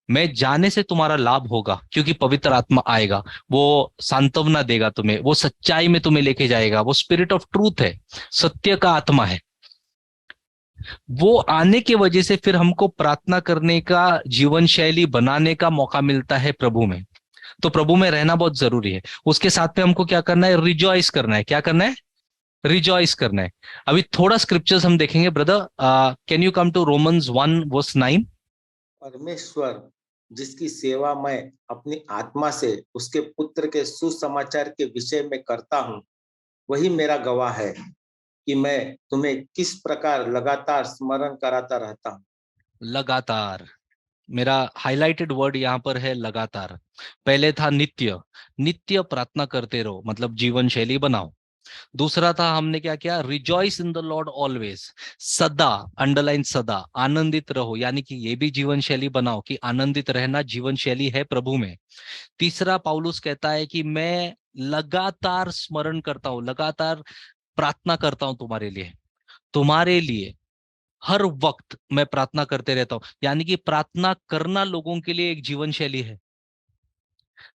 मैं जाने से तुम्हारा लाभ होगा, क्योंकि पवित्र आत्मा आएगा, वो सांत्वना देगा तुम्हें, वो सच्चाई में तुम्हें लेके जाएगा, वो स्पिरिट ऑफ ट्रूथ है, सत्य का आत्मा है। वो आने की वजह से फिर हमको प्रार्थना करने का, जीवन शैली बनाने का मौका मिलता है प्रभु में। तो प्रभु में रहना बहुत जरूरी है। उसके साथ में हमको क्या करना है? रिजॉइस करना है। क्या करना है? रिजॉइस करना है। अभी थोड़ा स्क्रिप्चर्स हम देखेंगे brother. Can you come to Romans 1:9? परमेश्वर जिसकी सेवा मैं अपनी आत्मा से उसके पुत्र के सुसमाचार के विषय में करता हूँ, वही मेरा गवाह है कि मैं तुम्हें किस प्रकार लगातार स्मरण कराता रहता हूँ। लगातार, मेरा हाईलाइटेड वर्ड यहां पर है लगातार। पहले था नित्य, नित्य प्रार्थना करते रहो, मतलब जीवन शैली बनाओ। दूसरा था, हमने क्या किया? Rejoice in the Lord always, सदा, अंडरलाइन सदा, आनंदित रहो, यानी कि ये भी जीवन शैली बनाओ कि आनंदित रहना जीवन शैली है प्रभु में। तीसरा, पौलुस कहता है कि मैं लगातार स्मरण करता हूं, लगातार प्रार्थना करता हूं तुम्हारे लिए हर वक्त मैं प्रार्थना करते रहता हूं, यानी कि प्रार्थना करना लोगों के लिए एक जीवन शैली है।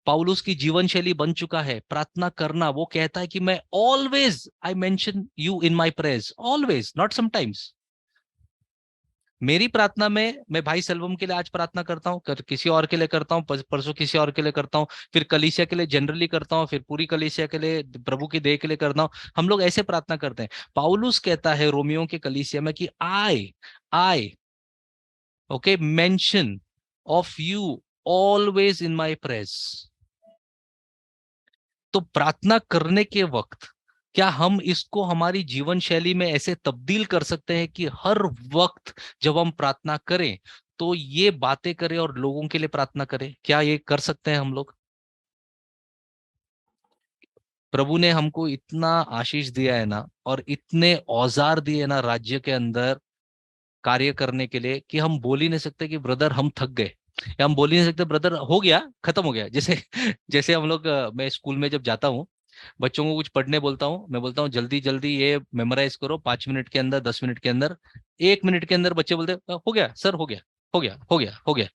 पौलुस की जीवन शैली बन चुका है प्रार्थना करना। वो कहता है कि मैं always I mention you in my prayers, always, not sometimes. मेरी प्रार्थना में मैं भाई सेल्वम के लिए आज प्रार्थना करता हूँ, किसी और के लिए करता हूँ, परसों किसी और के लिए करता हूँ, फिर कलीसिया के लिए जनरली करता हूँ, फिर पूरी कलीसिया के लिए, प्रभु की देह के लिए करता हूँ। हम लोग ऐसे प्रार्थना करते हैं। पौलुस कहता है रोमियो के कलीसिया में कि I okay mention of you always in my prayers. तो प्रार्थना करने के वक्त क्या हम इसको हमारी जीवन शैली में ऐसे तब्दील कर सकते हैं कि हर वक्त जब हम प्रार्थना करें तो ये बातें करें और लोगों के लिए प्रार्थना करें? क्या ये कर सकते हैं हम लोग? प्रभु ने हमको इतना आशीष दिया है ना, और इतने औजार दिए ना राज्य के अंदर कार्य करने के लिए, कि हम बोल ही नहीं सकते कि ब्रदर हम थक गए, या हम बोल ही नहीं सकते ब्रदर हो गया, खत्म हो गया। जैसे जैसे हम लोग, मैं स्कूल में जब जाता हूँ, बच्चों को कुछ पढ़ने बोलता हूँ, मैं बोलता हूँ जल्दी जल्दी ये मेमोराइज करो 5 मिनट के अंदर, 10 मिनट के अंदर, 1 मिनट के अंदर बच्चे बोलते हो गया सर, हो गया हो गया हो गया हो गया।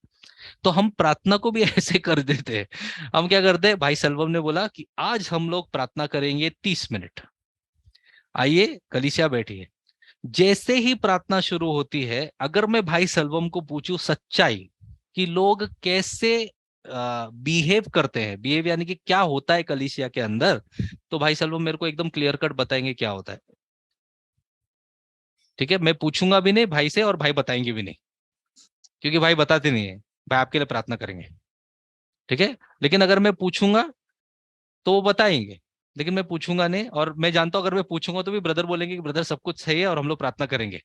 तो हम प्रार्थना को भी ऐसे कर देते हैं। हम क्या करते हैं? भाई सेल्वम ने बोला कि आज हम लोग प्रार्थना करेंगे 30 मिनट, आइए कलीसिया बैठिए। जैसे ही प्रार्थना शुरू होती है, अगर मैं भाई सेल्वम को पूछूं सच्चाई कि लोग कैसे बिहेव करते हैं, बिहेव यानी कि क्या होता है कलीसिया के अंदर, तो भाई सेल्वम मेरे को एकदम क्लियर कट बताएंगे क्या होता है। ठीक है, मैं पूछूंगा भी नहीं भाई से, और भाई बताएंगे भी नहीं, क्योंकि भाई बताते नहीं है, भाई आपके लिए प्रार्थना करेंगे। ठीक है, लेकिन अगर मैं पूछूंगा तो वो बताएंगे। लेकिन मैं पूछूंगा नहीं, और मैं जानता हूं अगर मैं पूछूंगा तो भी ब्रदर बोलेंगे कि ब्रदर सब कुछ सही है और हम लोग प्रार्थना करेंगे।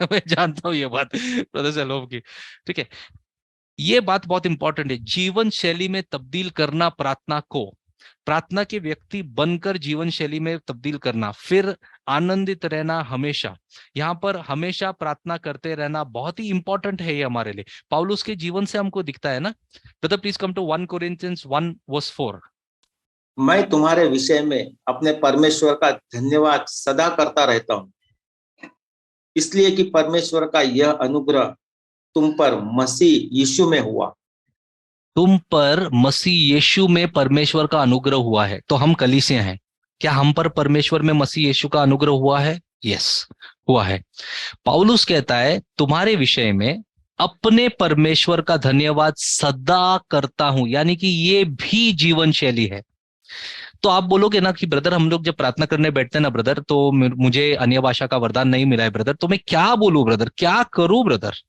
मैं जानता हूं ये बात ब्रदर सलोम की। ठीक है, ये बात बहुत इंपॉर्टेंट है, जीवन शैली में तब्दील करना प्रार्थना को, प्रार्थना के व्यक्ति बनकर जीवन शैली में तब्दील करना, फिर आनंदित रहना हमेशा। यहाँ पर हमेशा प्रार्थना करते रहना बहुत ही इंपॉर्टेंट है ये हमारे लिए, पौलुस के जीवन से हमको दिखता है ना। Brother please come to 1 Corinthians 1:4। मैं तुम्हारे विषय में अपने परमेश्वर का धन्यवाद सदा करता रहता हूँ, इसलिए कि परमेश्वर का यह अनुग्रह तुम पर मसीह यीशु में हुआ। तुम पर मसीह यीशु में परमेश्वर का अनुग्रह हुआ है। तो हम कलीसिया हैं, क्या हम पर परमेश्वर में मसीह यीशु का अनुग्रह हुआ है? यस, हुआ है। पौलुस कहता है तुम्हारे विषय में अपने परमेश्वर का धन्यवाद सदा करता हूं, यानी कि ये भी जीवन शैली है। तो आप बोलोगे ना कि ब्रदर हम लोग जब प्रार्थना करने बैठते हैं ना ब्रदर, तो मुझे अन्य भाषा का वरदान नहीं मिला है ब्रदर, तो मैं क्या बोलूं ब्रदर, क्या करूं ब्रदर,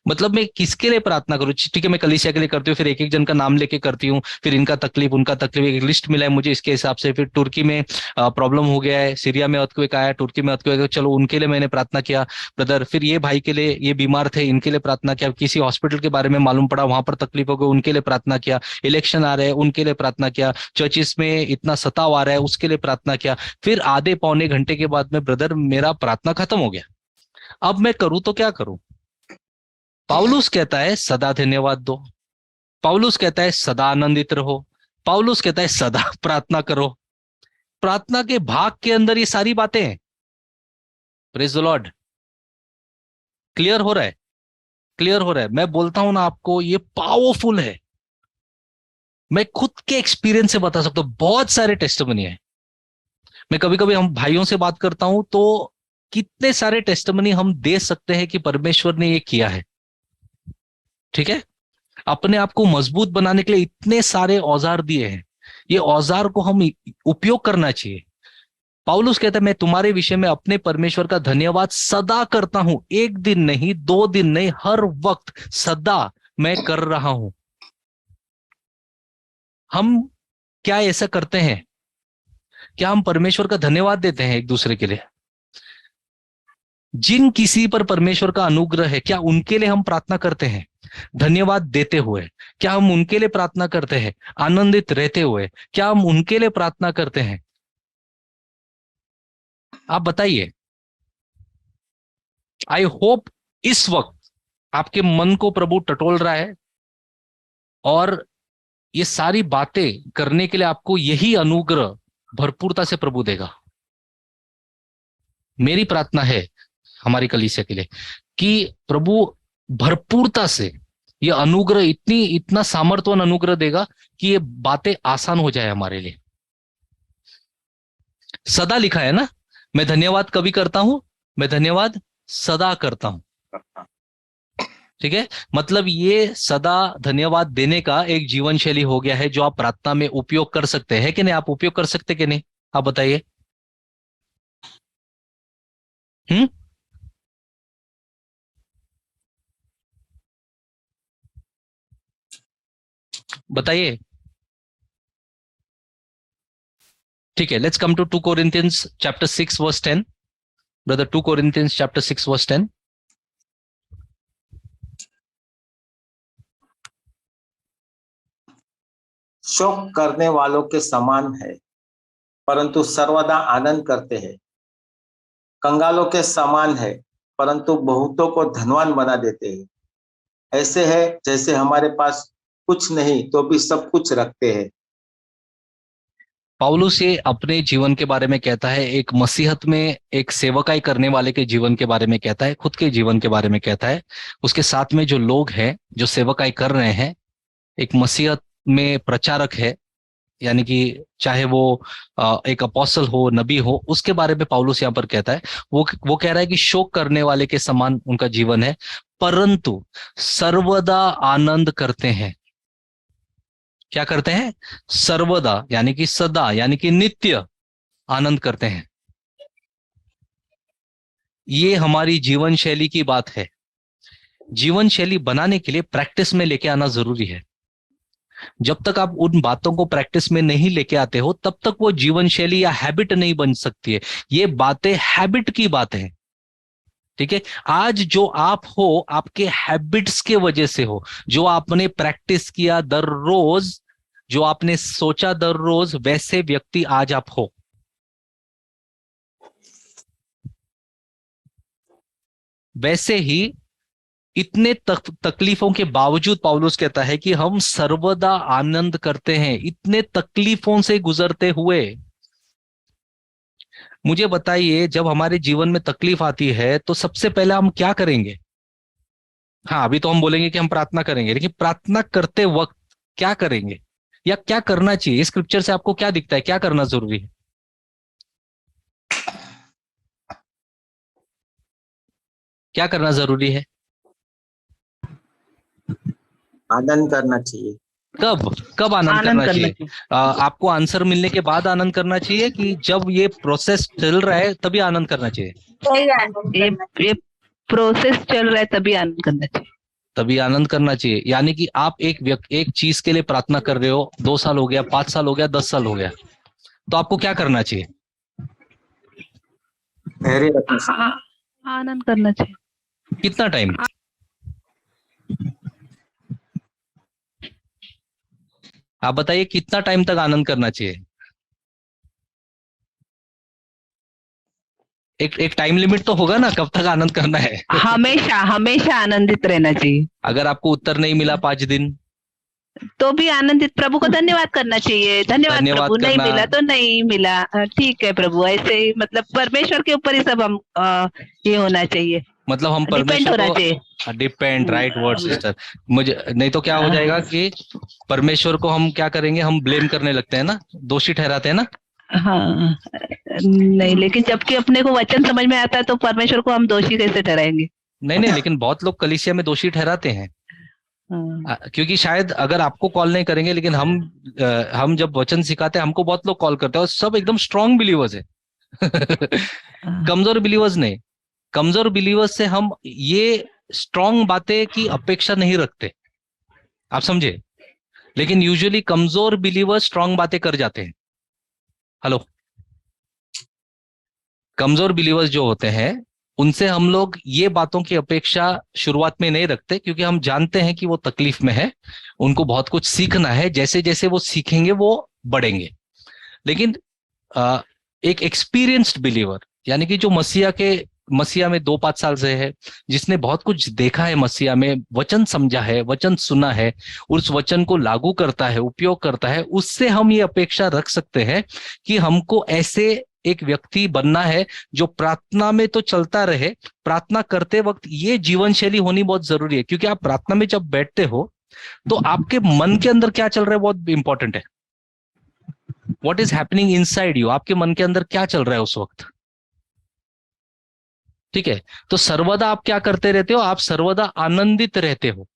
मतलब मैं किसके लिए प्रार्थना करूं? ठीक है, मैं कलीसिया के लिए करती हूँ, फिर एक एक जन का नाम लेके करती हूँ, फिर इनका तकलीफ उनका तकलीफ, एक लिस्ट मिला है मुझे इसके हिसाब से। फिर तुर्की में प्रॉब्लम हो गया है, सीरिया में अर्थक्वेक आया, तुर्की में अर्थक्वेक, चलो उनके लिए मैंने प्रार्थना किया ब्रदर। फिर ये भाई के लिए, ये बीमार थे, इनके लिए प्रार्थना किया। किसी हॉस्पिटल के बारे में मालूम पड़ा, वहां पर तकलीफ हो गई, उनके लिए प्रार्थना किया। इलेक्शन आ रहे हैं, उनके लिए प्रार्थना किया। चर्चिस में इतना सताव आ रहा है, उसके लिए प्रार्थना किया। फिर आधे पौने घंटे के बाद में ब्रदर मेरा प्रार्थना खत्म हो गया, अब मैं करूं तो क्या करूं? पौलुस कहता है सदा धन्यवाद दो, पौलुस कहता है सदा आनंदित रहो, पौलुस कहता है सदा प्रार्थना करो। प्रार्थना के भाग के अंदर ये सारी बातें हैं। Praise the Lord. क्लियर हो रहा है? क्लियर हो रहा है? मैं बोलता हूं ना आपको, ये पावरफुल है। मैं खुद के एक्सपीरियंस से बता सकता हूं, बहुत सारे टेस्टिमनी है। मैं कभी कभी हम भाइयों से बात करता हूं तो कितने सारे टेस्टिमनी हम दे सकते हैं कि परमेश्वर ने ये किया है। ठीक है, अपने आप को मजबूत बनाने के लिए इतने सारे औजार दिए हैं, ये औजार को हम उपयोग करना चाहिए। पौलुस कहता है मैं तुम्हारे विषय में अपने परमेश्वर का धन्यवाद सदा करता हूं, एक दिन नहीं, 2 दिन नहीं, हर वक्त सदा मैं कर रहा हूं। हम क्या ऐसा करते हैं? क्या हम परमेश्वर का धन्यवाद देते हैं एक दूसरे के लिए? जिन किसी पर परमेश्वर का अनुग्रह है, क्या उनके लिए हम प्रार्थना करते हैं धन्यवाद देते हुए? क्या हम उनके लिए प्रार्थना करते हैं आनंदित रहते हुए? क्या हम उनके लिए प्रार्थना करते हैं? आप बताइए। आई होप इस वक्त आपके मन को प्रभु टटोल रहा है और ये सारी बातें करने के लिए आपको यही अनुग्रह भरपूरता से प्रभु देगा। मेरी प्रार्थना है हमारी कलीसिया के लिए कि प्रभु भरपूरता से ये अनुग्रह, इतना सामर्थ्यवान अनुग्रह देगा कि ये बातें आसान हो जाए हमारे लिए। सदा लिखा है ना, मैं धन्यवाद कभी करता हूं, मैं धन्यवाद सदा करता हूं। ठीक है, मतलब ये सदा धन्यवाद देने का एक जीवन शैली हो गया है जो आप प्रार्थना में उपयोग कर सकते हैं कि नहीं? आप उपयोग कर सकते कि नहीं? आप बताइए। बताइए। ठीक है, let's come to 2 Corinthians chapter 6 verse 10. Brother, 2 Corinthians chapter 6 verse 10. शोक करने वालों के समान है, परंतु सर्वदा आनंद करते हैं। कंगालों के समान है, परंतु बहुतों को धनवान बना देते हैं। ऐसे है जैसे हमारे पास कुछ नहीं तो भी सब कुछ रखते हैं। पौलुस ये अपने जीवन के बारे में कहता है, एक मसीहत में एक सेवकाई करने वाले के जीवन के बारे में कहता है, खुद के जीवन के बारे में कहता है। उसके साथ में जो लोग हैं जो सेवकाई कर रहे हैं, एक मसीहत में प्रचारक है, यानी कि चाहे वो एक अपोस्टल हो, नबी हो, उसके बारे में पौलुस यहाँ पर कहता है। वो कह रहा है कि शोक करने वाले के समान उनका जीवन है, परंतु सर्वदा आनंद करते हैं। क्या करते हैं? सर्वदा यानी कि सदा, यानी कि नित्य आनंद करते हैं। ये हमारी जीवन शैली की बात है। जीवन शैली बनाने के लिए प्रैक्टिस में लेके आना जरूरी है। जब तक आप उन बातों को प्रैक्टिस में नहीं लेके आते हो तब तक वो जीवन शैली या हैबिट नहीं बन सकती है। ये बातें हैबिट की बातें हैं, ठीक है। आज जो आप हो आपके हैबिट्स के वजह से हो, जो आपने प्रैक्टिस किया दररोज, जो आपने सोचा दररोज, वैसे व्यक्ति आज आप हो। वैसे ही इतने तकलीफों के बावजूद पौलुस कहता है कि हम सर्वदा आनंद करते हैं, इतने तकलीफों से गुजरते हुए। मुझे बताइए, जब हमारे जीवन में तकलीफ आती है तो सबसे पहले हम क्या करेंगे? हाँ, अभी तो हम बोलेंगे कि हम प्रार्थना करेंगे, लेकिन प्रार्थना करते वक्त क्या करेंगे या क्या करना चाहिए? स्क्रिप्चर से आपको क्या दिखता है, क्या करना जरूरी है? क्या करना जरूरी है? आनंद करना चाहिए। कब कब आनंद करना चाहिए? आपको आंसर मिलने के बाद आनंद करना चाहिए कि जब ये प्रोसेस चल रहा है तभी आनंद करना चाहिए? ये प्रोसेस चल रहा है तभी आनंद करना चाहिए। तभी आनंद करना चाहिए। यानी कि आप एक चीज के लिए प्रार्थना कर रहे हो, 2 साल हो गया, 5 साल हो गया, 10 साल हो गया, तो आपको क्या करना चाहिए? आनंद करना चाहिए। कितना टाइम? आप बताइए कितना टाइम तक आनंद करना चाहिए? एक टाइम लिमिट तो होगा ना, कब तक आनंद करना है? हमेशा हमेशा आनंदित रहना चाहिए। अगर आपको उत्तर नहीं मिला 5 दिन तो भी आनंदित, प्रभु को धन्यवाद करना चाहिए। धन्यवाद प्रभु, नहीं मिला तो नहीं मिला, ठीक है प्रभु। ऐसे ही मतलब परमेश्वर के ऊपर ही सब हम ये होना चाहिए, मतलब हम परमेश्वर को डिपेंड, राइट वर्ड सिस्टर। मुझे नहीं तो क्या हो जाएगा कि परमेश्वर को हम क्या करेंगे, हम ब्लेम करने लगते हैं ना, दोषी ठहराते हैं ना। हाँ नहीं, लेकिन जबकि अपने को वचन समझ में आता है तो परमेश्वर को हम दोषी कैसे ठहराएंगे? नहीं, लेकिन बहुत लोग कलीसिया में दोषी ठहराते हैं। क्योंकि शायद अगर आपको कॉल नहीं करेंगे, लेकिन हम जब वचन सिखाते हैं हमको बहुत लोग कॉल करते हैं और सब एकदम स्ट्रांग बिलीवर्स है। कमजोर बिलीवर्स नहीं। कमजोर बिलीवर्स से हम ये स्ट्रांग बातें की अपेक्षा नहीं रखते, आप समझे। लेकिन यूजुअली कमजोर बिलीवर्स स्ट्रांग बातें कर जाते हैं। हेलो, कमजोर बिलीवर्स जो होते हैं उनसे हम लोग ये बातों की अपेक्षा शुरुआत में नहीं रखते, क्योंकि हम जानते हैं कि वो तकलीफ में है, उनको बहुत कुछ सीखना है, जैसे जैसे वो सीखेंगे वो बढ़ेंगे। लेकिन एक एक्सपीरियंस्ड बिलीवर, यानी कि जो मसीहा में 2-5 साल से है, जिसने बहुत कुछ देखा है मसीहा में, वचन समझा है, वचन सुना है, उस वचन को लागू करता है, उपयोग करता है, उससे हम ये अपेक्षा रख सकते हैं कि हमको ऐसे एक व्यक्ति बनना है जो प्रार्थना में तो चलता रहे, प्रार्थना करते वक्त ये जीवन शैली होनी बहुत जरूरी है। क्योंकि आप प्रार्थना में जब बैठते हो तो आपके मन के अंदर क्या चल रहा है बहुत इंपॉर्टेंट है। What is happening inside you, आपके मन के अंदर क्या चल रहा है उस वक्त, ठीक है। तो सर्वदा आप क्या करते रहते हो, आप सर्वदा आनंदित रहते हो।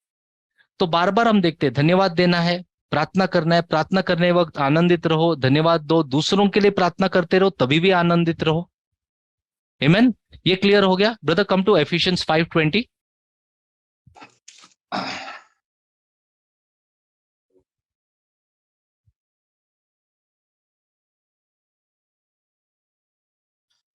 तो बार बार हम देखते हैं धन्यवाद देना है, प्रार्थना करना है, प्रार्थना करने वक्त आनंदित रहो, धन्यवाद दो, दूसरों के लिए प्रार्थना करते रहो, तभी भी आनंदित रहो। आमीन। ये क्लियर हो गया ब्रदर? Come to efficiency 5:20।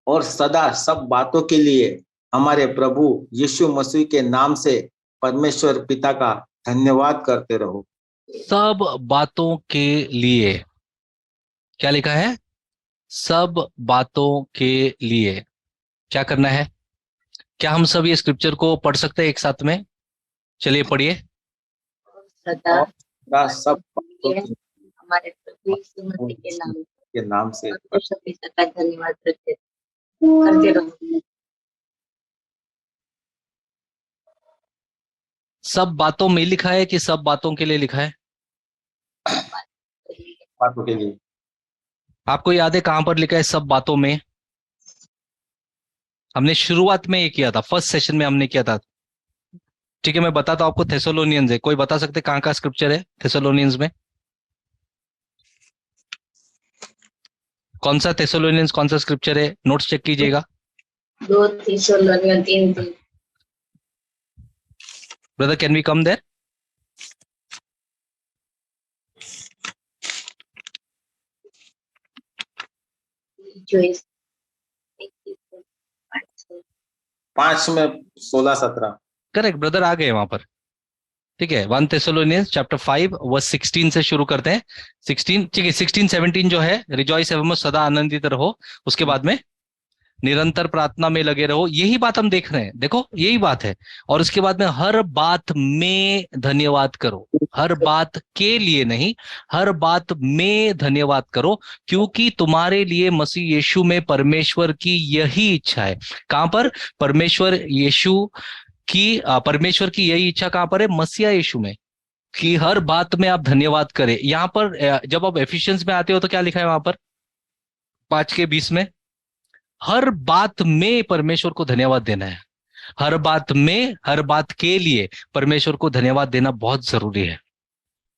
और सदा सब बातों के लिए हमारे प्रभु यीशु मसीह के नाम से परमेश्वर पिता का धन्यवाद करते रहो। सब बातों के लिए, क्या लिखा है? सब बातों के लिए क्या करना है? क्या हम सब ये स्क्रिप्चर को पढ़ सकते हैं एक साथ में? चलिए पढ़िए। सदा सब बातों हमारे प्रभु यीशु मसीह के नाम से धन्यवाद करते रहो। सब बातों में लिखा है कि सब बातों के लिए लिखा है? बातों के लिए। आपको याद है कहां पर लिखा है सब बातों में? हमने शुरुआत में ये किया था, फर्स्ट सेशन में हमने किया था, ठीक है। मैं बताता हूं आपको, थेसलोनियंस है। कोई बता सकते कहां का स्क्रिप्चर है थेसलोनियंस में? कौन सा थेसलोनियंस, कौन सा स्क्रिप्चर है? नोट्स चेक कीजिएगा। 2 Thessalonian 3:3। Brother can we come there? Rejoice. 5 में 16-17। करेक्ट ब्रदर, आ गए वहां पर। ठीक है, 1 Thessalonians chapter 5 verse 16 से शुरू करते हैं। 16, ठीक है, 16-17 जो है, रिजॉइस एवं सदा आनंदित रहो, उसके बाद में निरंतर प्रार्थना में लगे रहो। यही बात हम देख रहे हैं, देखो यही बात है। और उसके बाद में हर बात में धन्यवाद करो, हर बात के लिए नहीं, हर बात में धन्यवाद करो, क्योंकि तुम्हारे लिए मसीह यीशु में परमेश्वर की यही इच्छा है। कहां पर? परमेश्वर की यही इच्छा कहां पर है? मसीह यीशु में, कि हर बात में आप धन्यवाद करें। यहां पर जब आप एफिशिएंस में आते हो तो क्या लिखा है वहां पर 5:20 में? हर बात में परमेश्वर को धन्यवाद देना है। हर बात में, हर बात के लिए परमेश्वर को धन्यवाद देना बहुत जरूरी है।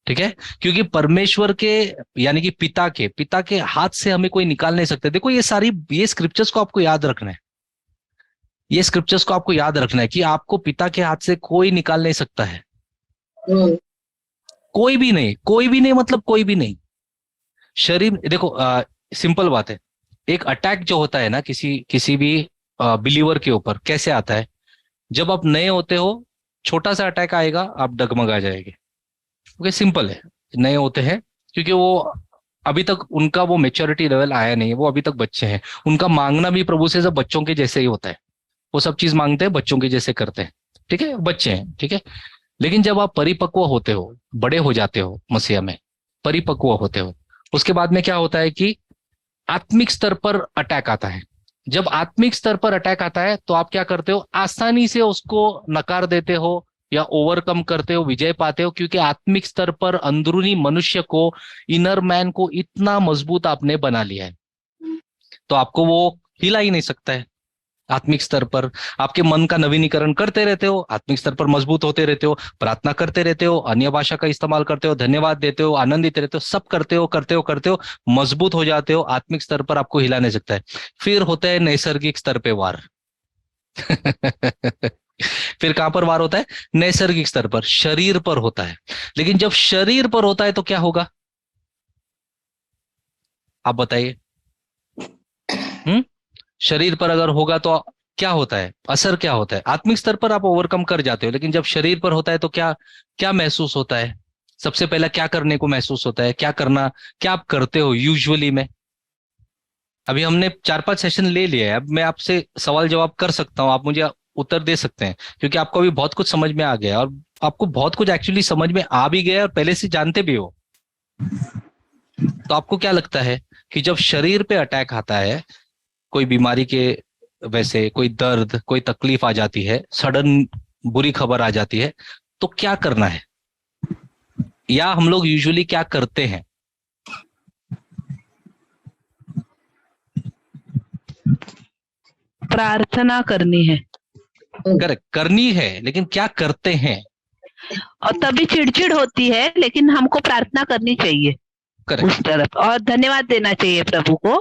ठीक है, क्योंकि परमेश्वर के यानी कि पिता के हाथ से हमें कोई निकाल नहीं सकते। देखो ये स्क्रिप्चर्स को आपको याद रखना है, ये स्क्रिप्चर्स को आपको याद रखना है कि आपको पिता के हाथ से कोई निकाल नहीं सकता है। कोई भी नहीं मतलब कोई भी नहीं। शरीर, देखो सिंपल बात है, एक अटैक जो होता है ना किसी भी बिलीवर के ऊपर, कैसे आता है? जब आप नए होते हो, छोटा सा अटैक आएगा, आप डगमगा जाएंगे। ओके, सिंपल है। नए होते हैं क्योंकि वो अभी तक उनका वो मैच्योरिटी लेवल आया नहीं है, वो अभी तक बच्चे हैं। उनका मांगना भी प्रभु से सब बच्चों के जैसे ही होता है, वो सब चीज मांगते हैं, बच्चों के जैसे करते हैं। ठीक है, बच्चे हैं, ठीक है। लेकिन जब आप परिपक्व होते हो, बड़े हो जाते हो, मसीह में परिपक्व होते हो, उसके बाद में क्या होता है कि आत्मिक स्तर पर अटैक आता है। जब आत्मिक स्तर पर अटैक आता है तो आप क्या करते हो? आसानी से उसको नकार देते हो या ओवरकम करते हो, विजय पाते हो, क्योंकि आत्मिक स्तर पर अंदरूनी मनुष्य को, इनर मैन को इतना मजबूत आपने बना लिया है, तो आपको वो हिला ही नहीं सकता है। आत्मिक स्तर पर आपके मन का नवीनीकरण करते रहते हो, आत्मिक स्तर पर मजबूत होते रहते हो, प्रार्थना करते रहते हो, अन्य भाषा का इस्तेमाल करते हो, धन्यवाद देते हो, आनंदित रहते हो, सब करते हो, मजबूत हो जाते हो। आत्मिक स्तर पर आपको हिला नहीं सकता है। फिर होता है नैसर्गिक स्तर पे वार। फिर कहां पर वार होता है? नैसर्गिक स्तर पर, शरीर पर होता है। लेकिन जब शरीर पर होता है तो क्या होगा, आप बताइए? शरीर पर अगर होगा तो क्या होता है, असर क्या होता है? आत्मिक स्तर पर आप ओवरकम कर जाते हो, लेकिन जब शरीर पर होता है तो क्या महसूस होता है? सबसे पहला क्या करने को महसूस होता है? क्या आप करते हो यूजुअली में? अभी हमने 4-5 सेशन ले लिया है, अब मैं आपसे सवाल जवाब कर सकता हूं, आप मुझे उत्तर दे सकते हैं, क्योंकि आपको अभी बहुत कुछ समझ में आ गया है, और आपको बहुत कुछ एक्चुअली समझ में आ भी गया है और पहले से जानते भी हो। तो आपको क्या लगता है कि जब शरीर पे अटैक आता है, कोई बीमारी के वैसे, कोई दर्द, कोई तकलीफ आ जाती है, सडन बुरी खबर आ जाती है, तो क्या करना है? या हम लोग यूजुअली क्या करते हैं? प्रार्थना करनी है। करेक्ट, करनी है, लेकिन क्या करते हैं? और तभी चिड़चिड़ होती है, लेकिन हमको प्रार्थना करनी चाहिए उस तरफ, और धन्यवाद देना चाहिए प्रभु को।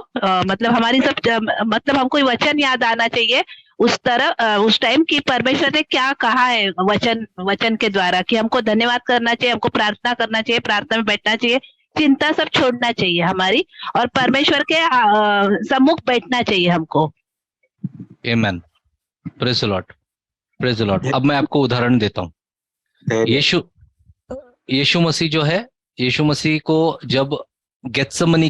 मतलब हमारी मतलब हमको वचन याद आना चाहिए उस तरफ, उस टाइम की परमेश्वर ने क्या कहा है वचन के द्वारा, कि हमको धन्यवाद करना चाहिए, हमको प्रार्थना करना चाहिए, प्रार्थना में बैठना चाहिए, चिंता सब छोड़ना चाहिए हमारी, और परमेश्वर के सम्मुख बैठना चाहिए हमको। Amen, praise the lord, praise the lord. अब मैं आपको उदाहरण देता हूँ। यीशु मसीह जो है, यीशु मसीह को जब गेत्सेमनी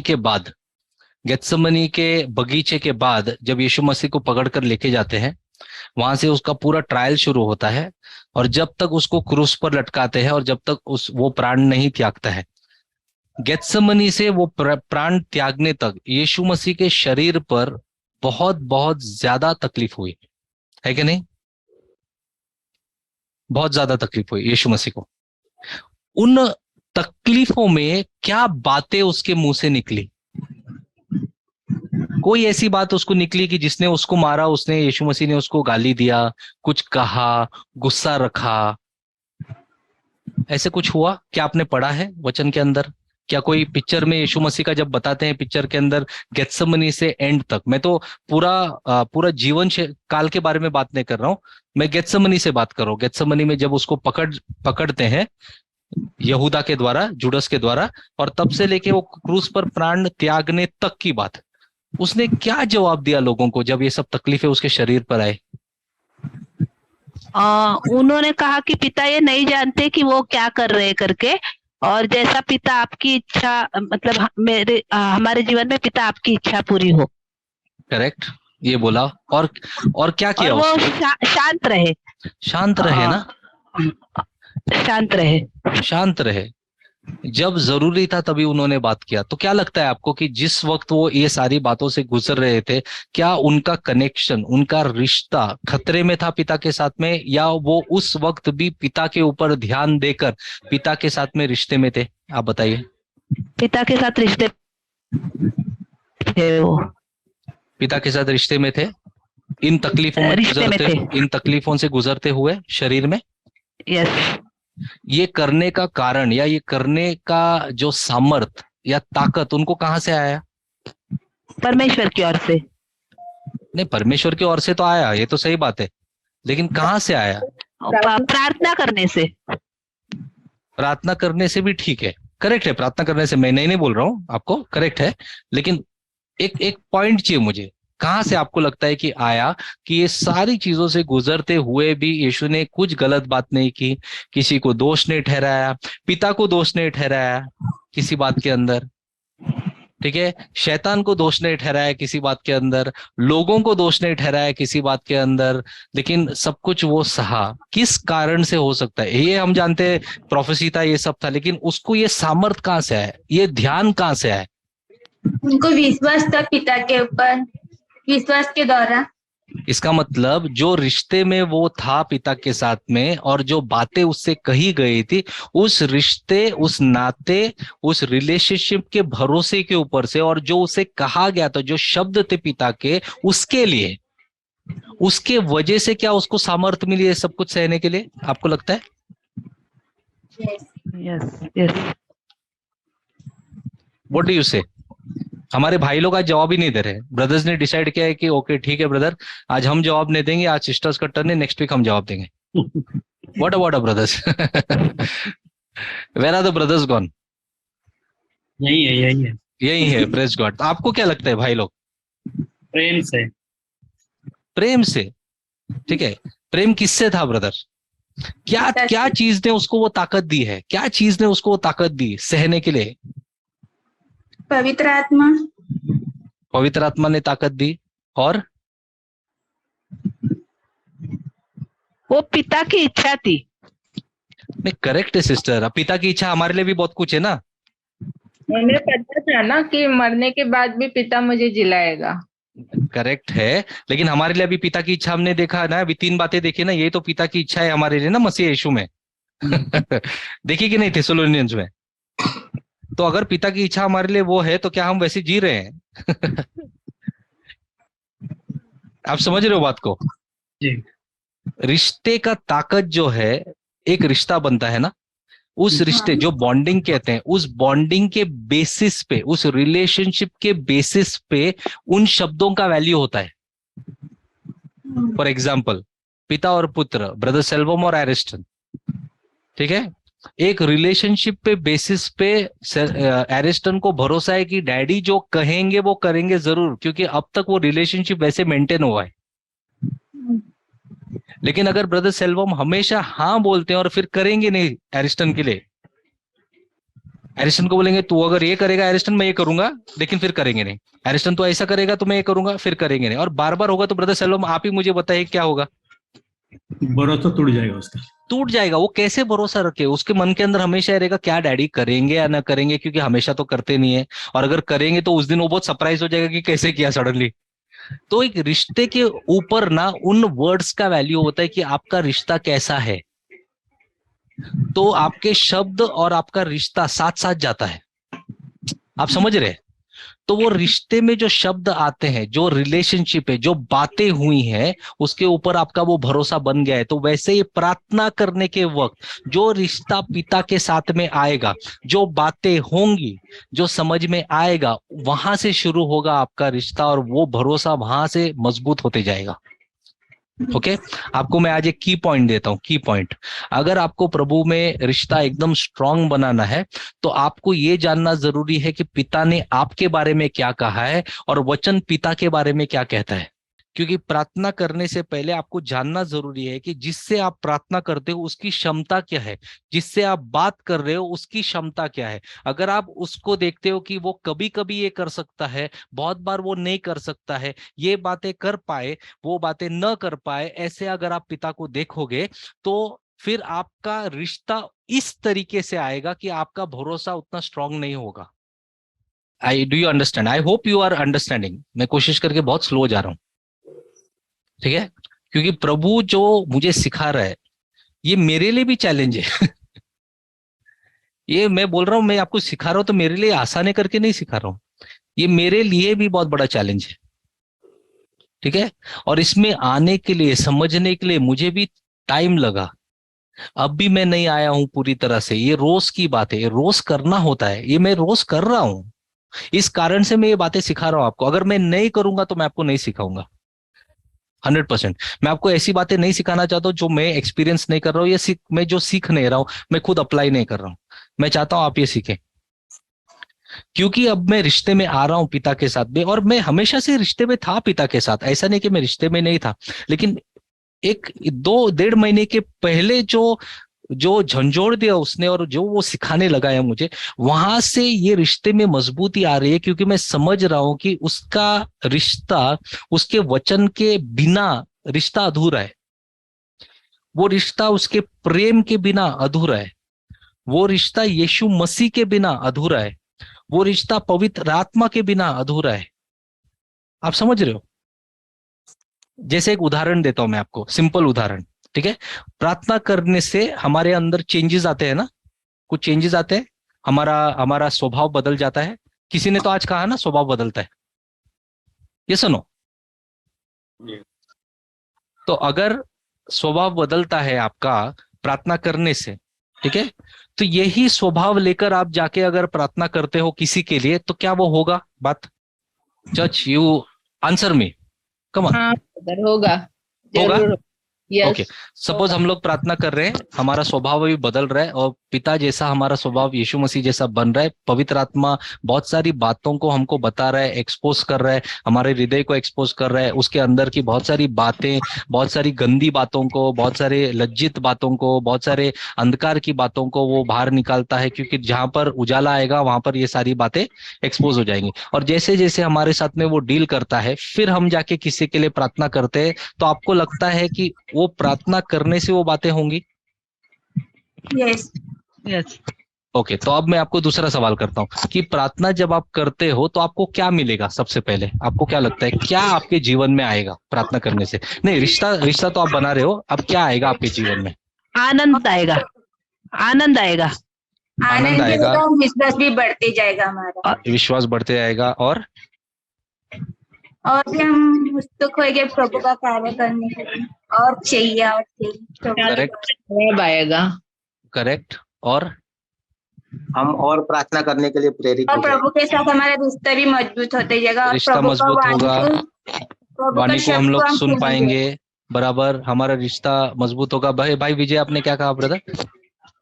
के बगीचे के बाद जब यीशु मसीह को पकड़कर लेके जाते हैं, वहां से उसका पूरा ट्रायल शुरू होता है, और जब तक उसको क्रूस पर लटकाते हैं और जब तक वो प्राण नहीं त्यागता है, गेत्सेमनी से वो प्राण त्यागने तक यीशु मसीह के शरीर पर बहुत बहुत ज्यादा तकलीफ हुई है कि नहीं? बहुत ज्यादा तकलीफ हुई यीशु मसीह को। उन तकलीफों में क्या बातें उसके मुंह से निकली? कोई ऐसी बात उसको निकली कि जिसने उसको मारा, उसने, यीशु मसीह ने उसको गाली दिया, कुछ कहा, गुस्सा रखा, ऐसे कुछ हुआ? क्या आपने पढ़ा है वचन के अंदर? क्या कोई पिक्चर में यीशु मसीह का जब बताते हैं पिक्चर के अंदर गेत्सेमनी से एंड तक, मैं तो पूरा जीवन काल के बारे में बात नहीं कर रहा हूं, मैं गेत्सेमनी से बात कर रहा हूं। गेत्सेमनी में जब उसको पकड़ते हैं यहूदा के द्वारा, जुडस के द्वारा, और तब से लेके वो क्रूस पर प्राण त्यागने तक की बात, उसने क्या जवाब दिया लोगों को जब ये सब तकलीफें उसके शरीर पर आए? उन्होंने कहा कि पिता ये नहीं जानते कि वो क्या कर रहे हैं करके, और जैसा पिता आपकी इच्छा, मतलब हमारे जीवन में पिता आपकी इच्छा पूरी हो। करेक्ट, ये बोला। और क्या किया? और वो शांत रहे। शांत रहे ना? शांत रहे। जब जरूरी था तभी उन्होंने बात किया। तो क्या लगता है आपको कि जिस वक्त वो ये सारी बातों से गुजर रहे थे, क्या उनका कनेक्शन, उनका रिश्ता खतरे में था पिता के साथ में, या वो उस वक्त भी पिता के ऊपर ध्यान देकर पिता के साथ में रिश्ते में थे? आप बताइए। पिता के साथ रिश्ते थे, वो पिता के साथ रिश्ते में थे, इन तकलीफों से गुजरते हुए शरीर में। यस। ये करने का कारण या ये करने का जो सामर्थ या ताकत उनको कहां से आया? परमेश्वर की ओर से। नहीं, परमेश्वर की ओर से तो आया, ये तो सही बात है, लेकिन कहां से आया? प्रार्थना करने से। प्रार्थना करने से भी ठीक है, करेक्ट है। प्रार्थना करने से मैं नहीं बोल रहा हूं आपको, करेक्ट है। लेकिन एक पॉइंट चाहिए मुझे, कहां से आपको लगता है कि आया कि ये सारी चीजों से गुजरते हुए भी यीशु ने कुछ गलत बात नहीं की, किसी को दोष नहीं ठहराया, पिता को दोष नहीं ठहराया किसी बात के अंदर, ठीक है, शैतान को दोष नहीं ठहराया किसी बात के अंदर, लोगों को दोष नहीं ठहराया किसी बात के अंदर, लेकिन सब कुछ वो सहा। किस कारण से हो सकता है? ये हम जानते हैं प्रोफेसी था, ये सब था, लेकिन उसको ये सामर्थ कहां से आया, ये ध्यान कहां से आया? उनको विश्वास था पिता के ऊपर, विश्वास के द्वारा। इसका मतलब जो रिश्ते में वो था पिता के साथ में, और जो बातें उससे कही गई थी, उस रिश्ते, उस नाते, उस रिलेशनशिप के भरोसे के ऊपर से, और जो उसे कहा गया था, जो शब्द थे पिता के, उसके लिए, उसके वजह से क्या उसको सामर्थ्य मिली है सब कुछ सहने के लिए? आपको लगता है? Yes yes. What do you से? हमारे भाई लोग आज जवाब ही नहीं दे रहे। ब्रदर्स ने डिसाइड किया है कि ओके ठीक है ब्रदर, आज हम जवाब नहीं देंगे, आज सिस्टर्स का टर्न है, नेक्स्ट वीक हम जवाब देंगे। What about a brothers? Where are the brothers gone? यही है। यही है, प्रेज गॉड। आपको क्या लगता है भाई लोग? प्रेम से। ठीक है, प्रेम किससे था ब्रदर? क्या चीज ने उसको वो ताकत दी है? क्या चीज ने उसको वो ताकत दी सहने के लिए? पवित्र आत्मा। पवित्र आत्मा ने ताकत दी। और वो पिता की इच्छा थी। नहीं, करेक्ट है सिस्टर, अब पिता की इच्छा हमारे लिए भी बहुत कुछ है ना। उन्हें पता था ना कि मरने के बाद भी पिता मुझे जिलाएगा। करेक्ट है, लेकिन हमारे लिए अभी पिता की इच्छा हमने देखा ना, अभी 3 बातें देखी ना, ये तो पिता की इच्छा है हमारे लिए ना मसीह यीशु में। देखी कि नहीं थेसलोनियंस में? तो अगर पिता की इच्छा हमारे लिए वो है, तो क्या हम वैसे जी रहे हैं? आप समझ रहे हो बात को? जी। रिश्ते का ताकत जो है, एक रिश्ता बनता है ना, उस रिश्ते जो बॉन्डिंग कहते हैं, उस बॉन्डिंग के बेसिस पे, उस रिलेशनशिप के बेसिस पे उन शब्दों का वैल्यू होता है। फॉर एग्जाम्पल, पिता और पुत्र, ब्रदर सेल्वम और एरिस्टन, ठीक है, एक रिलेशनशिप पे बेसिस पे एरिस्टन को भरोसा है कि डैडी जो कहेंगे वो करेंगे जरूर, क्योंकि अब तक वो रिलेशनशिप वैसे मेंटेन हुआ है। लेकिन अगर ब्रदर सेल्वम हमेशा हाँ बोलते हैं और फिर करेंगे नहीं एरिस्टन के लिए, एरिस्टन को बोलेंगे तू अगर ये करेगा एरिस्टन मैं ये करूंगा, लेकिन फिर करेंगे नहीं, एरिस्टन तो ऐसा करेगा तो मैं ये करूंगा, फिर करेंगे नहीं, और बार बार होगा, तो ब्रदर सेल्वम आप ही मुझे बताइए क्या होगा? भरोसा टूट जाएगा उसका, टूट जाएगा। वो कैसे भरोसा रखे? उसके मन के अंदर हमेशा रहेगा क्या डैडी करेंगे या ना करेंगे, क्योंकि हमेशा तो करते नहीं है, और अगर करेंगे तो उस दिन वो बहुत सरप्राइज हो जाएगा कि कैसे किया सडनली। तो एक रिश्ते के ऊपर ना उन वर्ड्स का वैल्यू होता है कि आपका रिश्ता कैसा है। तो आपके शब्द और आपका रिश्ता साथ साथ जाता है, आप समझ रहे हैं? तो वो रिश्ते में जो शब्द आते हैं, जो रिलेशनशिप है, जो बातें हुई हैं, उसके ऊपर आपका वो भरोसा बन गया है। तो वैसे ही प्रार्थना करने के वक्त जो रिश्ता पिता के साथ में आएगा, जो बातें होंगी, जो समझ में आएगा, वहां से शुरू होगा आपका रिश्ता, और वो भरोसा वहां से मजबूत होते जाएगा। ओके आपको मैं आज एक की पॉइंट देता हूं, की पॉइंट। अगर आपको प्रभु में रिश्ता एकदम स्ट्रांग बनाना है तो आपको ये जानना जरूरी है कि पिता ने आपके बारे में क्या कहा है और वचन पिता के बारे में क्या कहता है। क्योंकि प्रार्थना करने से पहले आपको जानना जरूरी है कि जिससे आप प्रार्थना करते हो उसकी क्षमता क्या है, जिससे आप बात कर रहे हो उसकी क्षमता क्या है। अगर आप उसको देखते हो कि वो कभी कभी ये कर सकता है, बहुत बार वो नहीं कर सकता है, ये बातें कर पाए वो बातें न कर पाए, ऐसे अगर आप पिता को देखोगे तो फिर आपका रिश्ता इस तरीके से आएगा कि आपका भरोसा उतना स्ट्रांग नहीं होगा। I do you understand? I hope you are understanding. मैं कोशिश करके बहुत स्लो जा रहा हूं, ठीक है? क्योंकि प्रभु जो मुझे सिखा रहा है ये मेरे लिए भी चैलेंज है। ये मैं बोल रहा हूं, मैं आपको सिखा रहा हूं तो मेरे लिए आसान है करके नहीं सिखा रहा हूं, ये मेरे लिए भी बहुत बड़ा चैलेंज है, ठीक है? और इसमें आने के लिए, समझने के लिए मुझे भी टाइम लगा। अब भी मैं नहीं आया हूं पूरी तरह से। ये रोज की बात है, ये रोज करना होता है, ये मैं रोज कर रहा हूं। इस कारण से मैं ये बातें सिखा रहा हूं आपको। अगर मैं नहीं करूंगा तो मैं आपको नहीं सिखाऊंगा 100%। मैं आपको ऐसी बातें नहीं सिखाना चाहता हूं जो मैं एक्सपीरियंस नहीं कर रहा हूं, या मैं जो सीख नहीं रहा हूं मैं खुद अप्लाई नहीं कर रहा हूं। मैं चाहता हूं आप ये सीखें, क्योंकि अब मैं रिश्ते में आ रहा हूं पिता के साथ भी, और मैं हमेशा से रिश्ते में था पिता के साथ, ऐसा नहीं कि मैं रिश्ते में नहीं था। लेकिन एक 2-1.5 महीने के पहले जो जो झंझोड़ दिया उसने और जो वो सिखाने लगा है मुझे, वहां से ये रिश्ते में मजबूती आ रही है। क्योंकि मैं समझ रहा हूं कि उसका रिश्ता, उसके वचन के बिना रिश्ता अधूरा है। वो रिश्ता उसके प्रेम के बिना अधूरा है। वो रिश्ता यीशु मसीह के बिना अधूरा है। वो रिश्ता पवित्र आत्मा के बिना अधूरा है। आप समझ रहे हो? जैसे एक उदाहरण देता हूं मैं आपको, सिंपल उदाहरण, ठीक है? प्रार्थना करने से हमारे अंदर चेंजेस आते हैं ना, कुछ चेंजेस आते हैं, हमारा हमारा स्वभाव बदल जाता है। किसी ने तो आज कहा ना स्वभाव बदलता है, ये सुनो। तो अगर स्वभाव बदलता है आपका प्रार्थना करने से, ठीक है, तो यही स्वभाव लेकर आप जाके अगर प्रार्थना करते हो किसी के लिए तो क्या वो होगा? बात जज, you answer me, come on. हाँ brother, होगा, होगा? जरूर। यस ओके, सपोज हम लोग प्रार्थना कर रहे हैं, हमारा स्वभाव भी बदल रहा है और पिता जैसा हमारा स्वभाव यीशु मसीह जैसा बन रहा है। पवित्र आत्मा बहुत सारी बातों को हमको बता रहा है, एक्सपोज कर रहा है, हमारे हृदय को एक्सपोज कर रहा है, उसके अंदर की बहुत सारी बातें, बहुत सारी गंदी बातों को, बहुत सारे लज्जित बातों को, बहुत सारे अंधकार की बातों को वो बाहर निकालता है। क्योंकि जहां पर उजाला आएगा वहां पर ये सारी बातें एक्सपोज हो जाएंगी। और जैसे जैसे हमारे साथ में वो डील करता है, फिर हम जाके किसी के लिए प्रार्थना करते हैं, तो आपको लगता है कि वो प्रार्थना करने से वो बातें होंगी? Yes yes. ओके, तो अब मैं आपको दूसरा सवाल करता हूं कि प्रार्थना जब आप करते हो तो आपको क्या मिलेगा? सबसे पहले आपको क्या लगता है क्या आपके जीवन में आएगा प्रार्थना करने से? नहीं, रिश्ता रिश्ता तो आप बना रहे हो, अब क्या आएगा आपके जीवन में? आनंद आएगा, आनंद आएगा, आनंद आएगा। आएगा, विश्वास भी बढ़ते जाएगा हमारा, विश्वास बढ़ते जाएगा, और और भी हम उत्सुक होंगे प्रभु का कार्य करने के लिए, और चाहिए प्रभु का करेक्ट, जवाब आएगा। करेक्ट, और हम और प्रार्थना करने के लिए प्रेरित और हो प्रभु के साथ हमारा रिश्ता भी मजबूत होते जाएगा, और रिश्ता प्रभु का मजबूत होगा, प्रभु का वाणी को हम शब्द लोग हम सुन सुनेंगे। पाएंगे, बराबर, हमारा रिश्ता मजबूत होगा। भाई भाई विजय, आपने क्या कहा ब्रदर?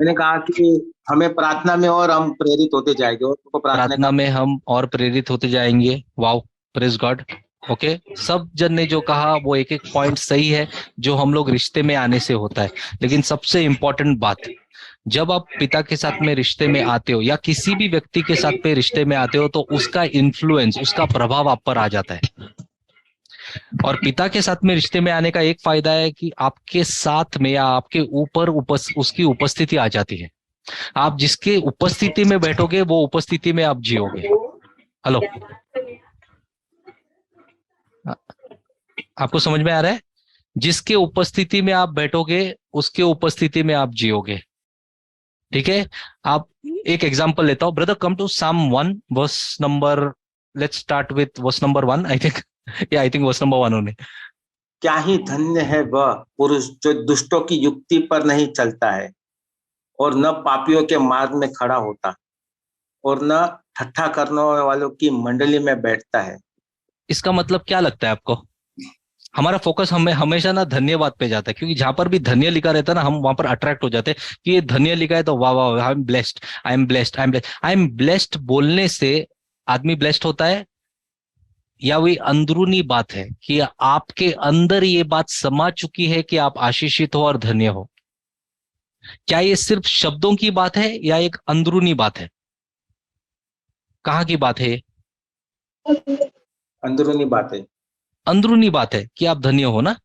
मैंने कहा कि हमें प्रार्थना में और हम प्रेरित होते जाएंगे, और उनको प्रार्थना में हम और प्रेरित होते जाएंगे। Wow, praise God. ओके, सब जन ने जो कहा वो एक एक पॉइंट सही है जो हम लोग रिश्ते में आने से होता है। लेकिन सबसे इंपॉर्टेंट बात, जब आप पिता के साथ में रिश्ते में आते हो या किसी भी व्यक्ति के साथ में रिश्ते में आते हो तो उसका इन्फ्लुएंस, उसका प्रभाव आप पर आ जाता है। और पिता के साथ में रिश्ते में आने का एक फायदा है कि आपके साथ में या आपके ऊपर उसकी उपस्थिति आ जाती है। आप जिसके उपस्थिति में बैठोगे वो उपस्थिति में आप जियोगे। हेलो, आपको समझ में आ रहा है? जिसके उपस्थिति में आप बैठोगे उसके उपस्थिति में आप जियोगे, ठीक है? आप एक एग्जांपल लेता हूं, brother come to Psalm 1 verse number, let's start with verse number 1, I think verse number 1 होने। क्या ही धन्य है वह पुरुष जो दुष्टों की युक्ति पर नहीं चलता है, और न पापियों के मार्ग में खड़ा होता, और न ठट्ठा करने वालों की मंडली में बैठता है। इसका मतलब क्या लगता है आपको? हमारा फोकस हमें हमेशा ना धन्यवाद पे जाता है, क्योंकि जहां पर भी धन्य लिखा रहता है ना, हम वहां पर अट्रैक्ट हो जाते हैं कि ये धन्य लिखा है तो वाह वाह, I am blessed, I am blessed, I am blessed. I am blessed बोलने से आदमी ब्लेस्ड होता है, या वही अंदरूनी बात है कि आपके अंदर ये बात समा चुकी है कि आप आशीषित हो और धन्य हो? क्या ये सिर्फ शब्दों की बात है या एक अंदरूनी बात है? कहाँ की बात है ये? अंदरूनी बात है। अंदरूनी बात है कि आप धन्य हो ना।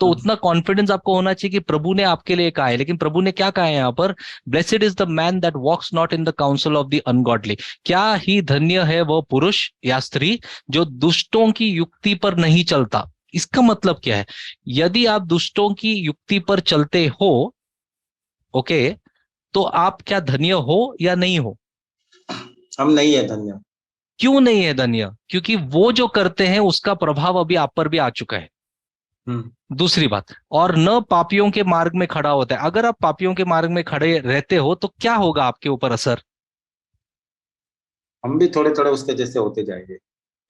तो उतना कॉन्फिडेंस आपको होना चाहिए कि प्रभु ने आपके लिए कहा है। लेकिन प्रभु ने क्या कहा है यहाँ पर? Blessed is the man that walks not in the counsel of the ungodly. क्या ही धन्य है वह पुरुष या स्त्री जो दुष्टों की युक्ति पर नहीं चलता। इसका मतलब क्या है? यदि आप दुष्टों की युक्ति पर चलते हो, ओके, तो आप क्या धन्य हो या नहीं हो? हम नहीं है धन्य। क्यों नहीं है धन्य? क्योंकि वो जो करते हैं उसका प्रभाव अभी आप पर भी आ चुका है। दूसरी बात, और न पापियों के मार्ग में खड़ा होता है। अगर आप पापियों के मार्ग में खड़े रहते हो तो क्या होगा आपके ऊपर असर? हम भी थोड़े थोड़े उसके जैसे होते जाएंगे।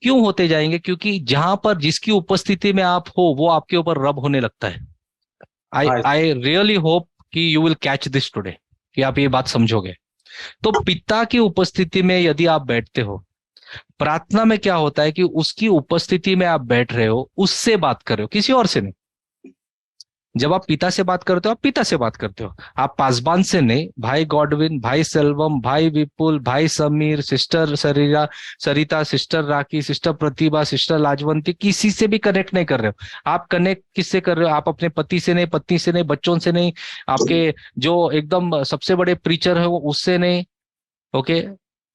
क्यों होते जाएंगे? क्योंकि जहां पर जिसकी उपस्थिति में आप हो वो आपके ऊपर रब होने लगता है। आई रियली होप कि you will catch this today, कि आप ये बात समझोगे। तो पिता की उपस्थिति में यदि आप बैठते हो, प्रार्थना में क्या होता है कि उसकी उपस्थिति में आप बैठ रहे हो, उससे बात कर रहे हो, किसी और से नहीं। जब आप पिता से बात करते हो, आप पिता से बात करते हो, आप पासबान से नहीं। भाई गॉडविन, भाई सेल्वम, भाई विपुल, भाई समीर, सिस्टर सरिता, सिस्टर राखी, सिस्टर प्रतिभा, सिस्टर लाजवंती, किसी से भी कनेक्ट नहीं कर रहे हो। आप कनेक्ट किससे कर रहे हो? आप अपने पति से नहीं, पत्नी से नहीं, बच्चों से नहीं, आपके जो एकदम सबसे बड़े प्रीचर है वो उससे नहीं, ओके,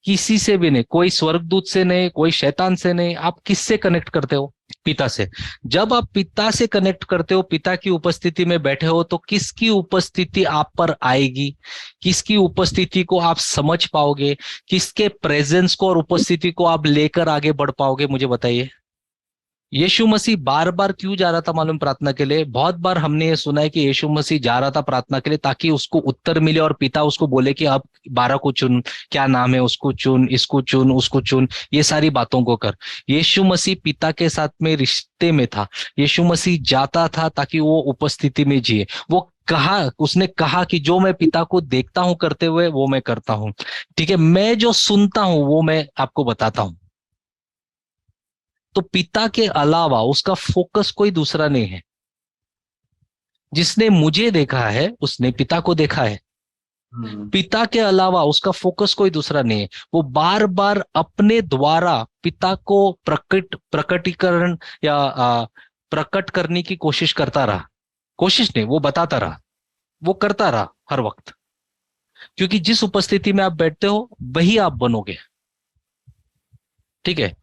किसी से भी नहीं। कोई स्वर्गदूत से नहीं, कोई शैतान से नहीं। आप किससे कनेक्ट करते हो? पिता से। जब आप पिता से कनेक्ट करते हो, पिता की उपस्थिति में बैठे हो, तो किसकी उपस्थिति आप पर आएगी? किसकी उपस्थिति को आप समझ पाओगे? किसके प्रेजेंस को और उपस्थिति को आप लेकर आगे बढ़ पाओगे? मुझे बताइए। यीशु मसीह बार बार क्यों जा रहा था मालूम प्रार्थना के लिए? बहुत बार हमने ये सुना है कि यीशु मसीह जा रहा था प्रार्थना के लिए ताकि उसको उत्तर मिले और पिता उसको बोले कि अब 12 को चुन, क्या नाम है, उसको चुन, इसको चुन, उसको चुन, ये सारी बातों को कर। यीशु मसीह पिता के साथ में रिश्ते में था। यीशु मसीह जाता था ताकि वो उपस्थिति में जिए। उसने कहा कि जो मैं पिता को देखता हूं करते हुए वो मैं करता हूं। ठीक है, मैं जो सुनता हूं वो मैं आपको बताता हूं। तो पिता के अलावा उसका फोकस कोई दूसरा नहीं है। जिसने मुझे देखा है उसने पिता को देखा है। पिता के अलावा उसका फोकस कोई दूसरा नहीं है। वो बार बार अपने द्वारा पिता को प्रकटीकरण या प्रकट करने की कोशिश करता रहा। कोशिश नहीं, वो बताता रहा, वो करता रहा हर वक्त। क्योंकि जिस उपस्थिति में आप बैठते हो वही आप बनोगे। ठीक है,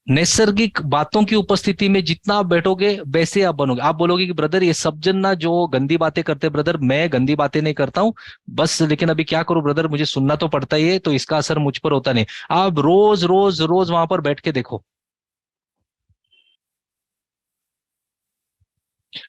नैसर्गिक बातों की उपस्थिति में जितना आप बैठोगे वैसे आप बनोगे। आप बोलोगे कि ब्रदर ये सब जन ना जो गंदी बातें करते, ब्रदर मैं गंदी बातें नहीं करता हूं बस, लेकिन अभी क्या करूं ब्रदर, मुझे सुनना तो पड़ता ही है, तो इसका असर मुझ पर होता नहीं। आप रोज रोज रोज वहां पर बैठ के देखो।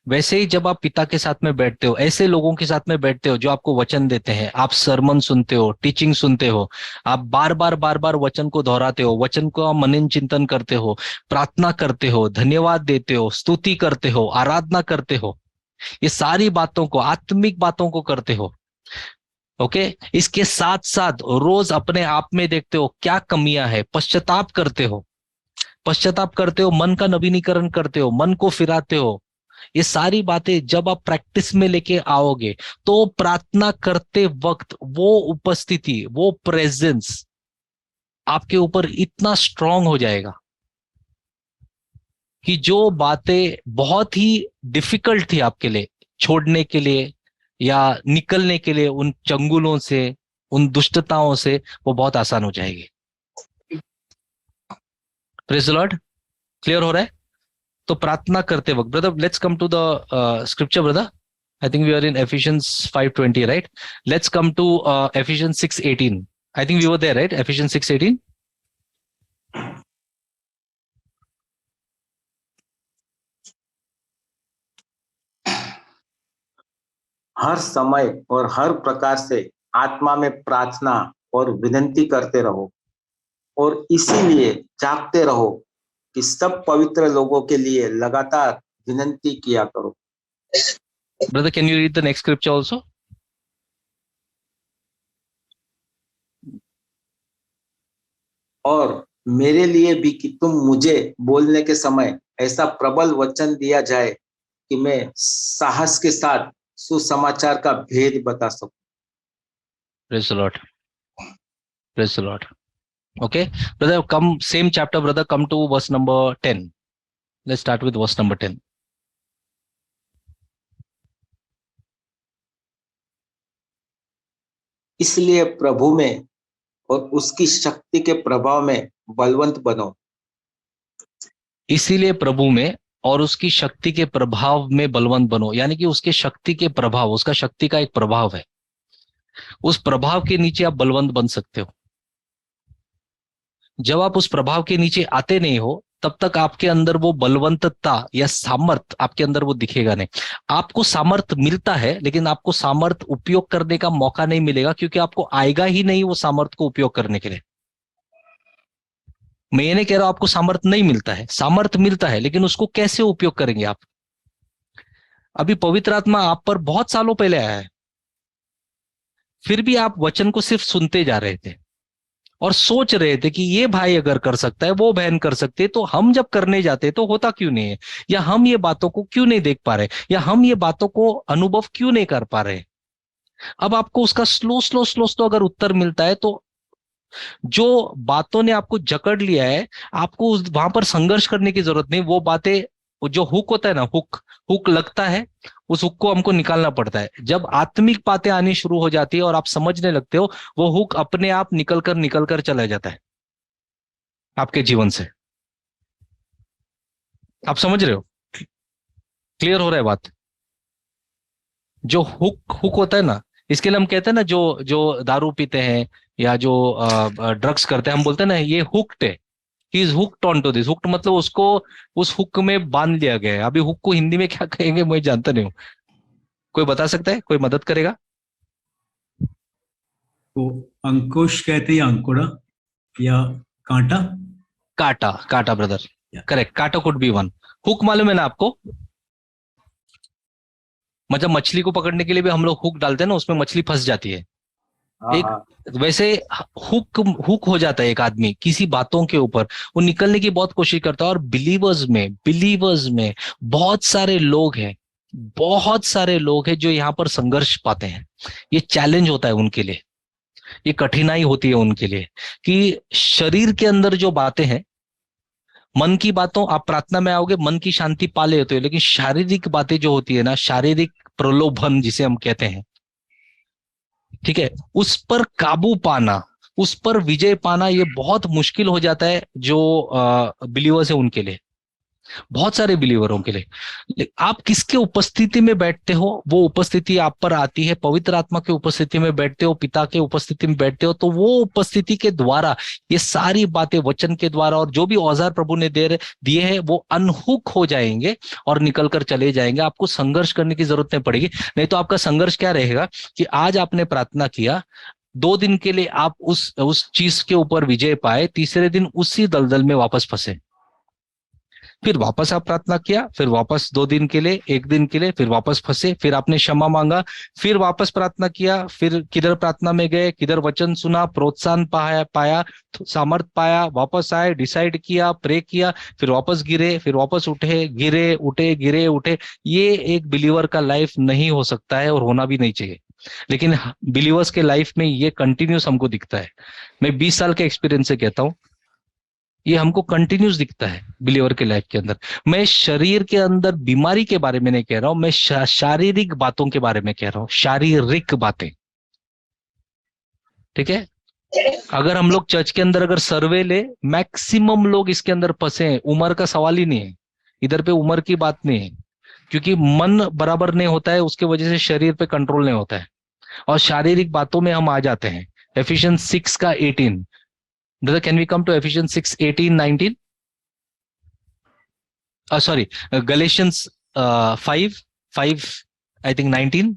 वैसे ही जब आप पिता के साथ में बैठते हो, ऐसे लोगों के साथ में बैठते हो जो आपको वचन देते हैं, आप सरमन सुनते हो, टीचिंग सुनते हो, आप बार बार वचन को दोहराते हो, वचन को मनन चिंतन करते हो, प्रार्थना करते हो, धन्यवाद देते हो, स्तुति करते हो, आराधना करते हो, ये सारी बातों को, आत्मिक बातों को करते हो। ओके, इसके साथ साथ रोज अपने आप में देखते हो क्या कमियां है, पश्चाताप करते हो, मन का नवीनीकरण करते हो, मन को फिराते हो। ये सारी बातें जब आप प्रैक्टिस में लेके आओगे तो प्रार्थना करते वक्त वो उपस्थिति, वो प्रेजेंस आपके ऊपर इतना स्ट्रांग हो जाएगा कि जो बातें बहुत ही डिफिकल्ट थी आपके लिए छोड़ने के लिए या निकलने के लिए, उन चंगुलों से, उन दुष्टताओं से, वो बहुत आसान हो जाएगी। Praise the Lord. क्लियर हो रहा है? तो प्रार्थना करते वक्त, brother let's come to the scripture brother. I think we are in Ephesians 5:20, right? Let's come to Ephesians 6:18. I think we were there, right? Ephesians 6:18. हर समय और हर प्रकार से आत्मा में प्रार्थना और विनती करते रहो और इसीलिए जागते रहो कि सब पवित्र लोगों के लिए लगातार विनती किया करो। Brother, can you read the next scripture also? और मेरे लिए भी कि तुम मुझे बोलने के समय ऐसा प्रबल वचन दिया जाए कि मैं साहस के साथ सुसमाचार का भेद बता सकूं। Praise the Lord. Praise the Lord. Okay, brother, come same chapter, brother, come to verse number 10. Let's start with verse number 10. इसलिए प्रभु में और उसकी शक्ति के प्रभाव में बलवंत बनो। इसीलिए प्रभु में और उसकी शक्ति के प्रभाव में बलवंत बनो, यानी कि उसके शक्ति के प्रभाव, उसका शक्ति का एक प्रभाव है, उस प्रभाव के नीचे आप बलवंत बन सकते हो। जब आप उस प्रभाव के नीचे आते नहीं हो तब तक आपके अंदर वो बलवंतता या सामर्थ आपके अंदर वो दिखेगा नहीं। आपको सामर्थ मिलता है लेकिन आपको सामर्थ उपयोग करने का मौका नहीं मिलेगा, क्योंकि आपको आएगा ही नहीं वो सामर्थ को उपयोग करने के लिए। मैं ये नहीं कह रहा हूं आपको सामर्थ नहीं मिलता है, सामर्थ मिलता है, लेकिन उसको कैसे उपयोग करेंगे आप। अभी पवित्र आत्मा आप पर बहुत सालों पहले आया है, फिर भी आप वचन को सिर्फ सुनते जा रहे थे और सोच रहे थे कि ये भाई अगर कर सकता है, वो बहन कर सकते है, तो हम जब करने जाते तो होता क्यों नहीं है, या हम ये बातों को क्यों नहीं देख पा रहे, या हम ये बातों को अनुभव क्यों नहीं कर पा रहे। अब आपको उसका स्लो स्लो स्लो स्लो अगर उत्तर मिलता है तो जो बातों ने आपको जकड़ लिया है, आपको उस वहां पर संघर्ष करने की जरूरत नहीं। वो बातें, जो हुक होता है ना, हुक हुक लगता है, उस हुक को हमको निकालना पड़ता है। जब आत्मिक बातें आनी शुरू हो जाती है और आप समझने लगते हो, वो हुक अपने आप निकल कर चला जाता है आपके जीवन से। आप समझ रहे हो? क्लियर हो रहा है बात? जो हुक हुक होता है ना, इसके लिए हम कहते हैं ना, जो जो दारू पीते हैं या जो ड्रग्स करते हैं, हम बोलते हैं ना ये हुक्ड है, he is hooked on to this. Hooked मतलब उसको उस हुक में बांध लिया गया है। अभी हुक को हिंदी में क्या कहेंगे मैं जानता नहीं हूँ, कोई बता सकता है? कोई मदद करेगा? तो अंकुश कहते हैं, अंकुड़ा या कांटा। काटा, काटा ब्रदर, करेक्ट, काटा कुड बी वन। हुक मालूम है ना आपको? मतलब मछली को पकड़ने के लिए भी हम लोग हुक डालते हैं ना, उसमें मछली फंस जाती है। एक वैसे हुक हुक हो जाता है एक आदमी किसी बातों के ऊपर, वो निकलने की बहुत कोशिश करता है। और बिलीवर्स में बहुत सारे लोग हैं, बहुत सारे लोग हैं जो यहाँ पर संघर्ष पाते हैं। ये चैलेंज होता है उनके लिए, ये कठिनाई होती है उनके लिए कि शरीर के अंदर जो बातें हैं, मन की बातों, आप प्रार्थना में आओगे मन की शांति पा लेते हो, लेकिन शारीरिक बातें जो होती है ना, शारीरिक प्रलोभन जिसे हम कहते हैं, ठीक है, उस पर काबू पाना, उस पर विजय पाना, ये बहुत मुश्किल हो जाता है जो बिलीवर्स है उनके लिए, बहुत सारे बिलीवरों के लिए। आप किसके उपस्थिति में बैठते हो, वो उपस्थिति आप पर आती है। पवित्र आत्मा की उपस्थिति में बैठते हो, पिता के उपस्थिति में बैठते हो, तो वो उपस्थिति के द्वारा ये सारी बातें वचन के द्वारा और जो भी औजार प्रभु ने दिए हैं वो अनहुक हो जाएंगे और निकल कर चले जाएंगे। आपको संघर्ष करने की जरूरत नहीं पड़ेगी। नहीं तो आपका संघर्ष क्या रहेगा कि आज आपने प्रार्थना किया, 2 दिन के लिए आप उस चीज के ऊपर विजय पाए, तीसरे दिन उसी दलदल में वापस फंसे। फिर वापस आप प्रार्थना किया, फिर वापस 2 दिन के लिए, 1 दिन के लिए, फिर वापस फंसे, फिर आपने क्षमा मांगा, फिर वापस प्रार्थना किया, फिर किधर प्रार्थना में गए, किधर वचन सुना, प्रोत्साहन पाया, सामर्थ पाया, वापस आए, डिसाइड किया, प्रे किया, फिर वापस गिरे, फिर वापस उठे, गिरे उठे, गिरे उठे। ये एक बिलीवर का लाइफ नहीं हो सकता है और होना भी नहीं चाहिए। लेकिन बिलीवर्स के लाइफ में ये कंटिन्यूस हमको दिखता है। मैं 20 साल के एक्सपीरियंस से कहता हूं, ये हमको कंटिन्यूस दिखता है बिलीवर के लाइफ के अंदर। मैं शरीर के अंदर बीमारी के बारे में नहीं कह रहा हूं, मैं शारीरिक बातों के बारे में कह रहा हूं, शारीरिक बातें, ठीक है। अगर हम लोग चर्च के अंदर अगर सर्वे ले, मैक्सिमम लोग इसके अंदर फंसे हैं। उम्र का सवाल ही नहीं है, इधर पे उम्र की बात नहीं है, क्योंकि मन बराबर नहीं होता है, उसके वजह से शरीर पे कंट्रोल नहीं होता है और शारीरिक बातों में हम आ जाते हैं। एफिशिएंस 6 का 18, brother, can we come to Ephesians 6, 18, 19? Sorry, Galatians 5, I think 19.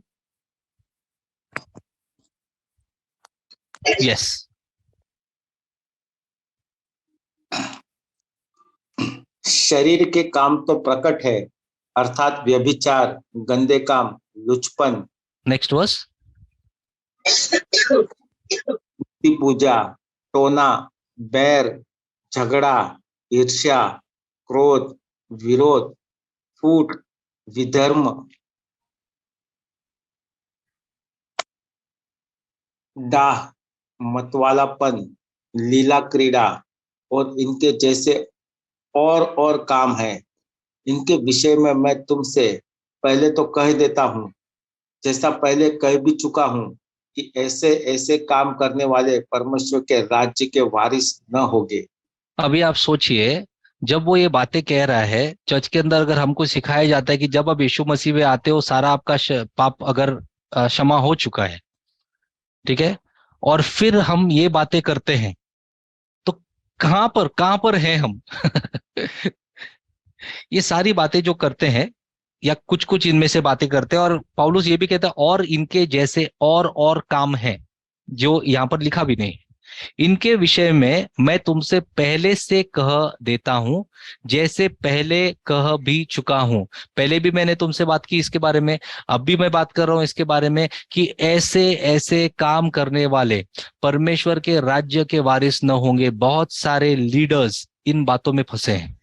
Yes. शरीर के काम तो प्रकट है, अर्थात व्यभिचार, गंदे काम, लुचपन, नेक्स्ट वर्स। मूर्ति पूजा, टोना, बैर, झगड़ा, ईर्ष्या, क्रोध, विरोध, फूट, विधर्म, डाह, मतवालापन, लीला क्रीड़ा और इनके जैसे और काम है। इनके विषय में मैं तुमसे पहले तो कह देता हूँ, जैसा पहले कह भी चुका हूँ, कि ऐसे ऐसे काम करने वाले परमेश्वर के राज्य के वारिस न होंगे। अभी आप सोचिए, जब वो ये बातें कह रहा है, चर्च के अंदर अगर हमको सिखाया जाता है कि जब आप यीशु मसीह में आते हो, सारा आपका पाप अगर क्षमा हो चुका है, ठीक है, और फिर हम ये बातें करते हैं, तो कहां पर हैं हम? ये सारी बातें जो करते हैं, या कुछ कुछ इनमें से बातें करते हैं, और पौलुस ये भी कहता है और इनके जैसे और काम हैं, जो यहां पर लिखा भी नहीं। इनके विषय में मैं तुमसे पहले से कह देता हूं, जैसे पहले कह भी चुका हूं। पहले भी मैंने तुमसे बात की इसके बारे में, अब भी मैं बात कर रहा हूं इसके बारे में, कि ऐसे ऐसे काम करने वाले परमेश्वर के राज्य के वारिस न होंगे। बहुत सारे लीडर्स इन बातों में फंसे हैं।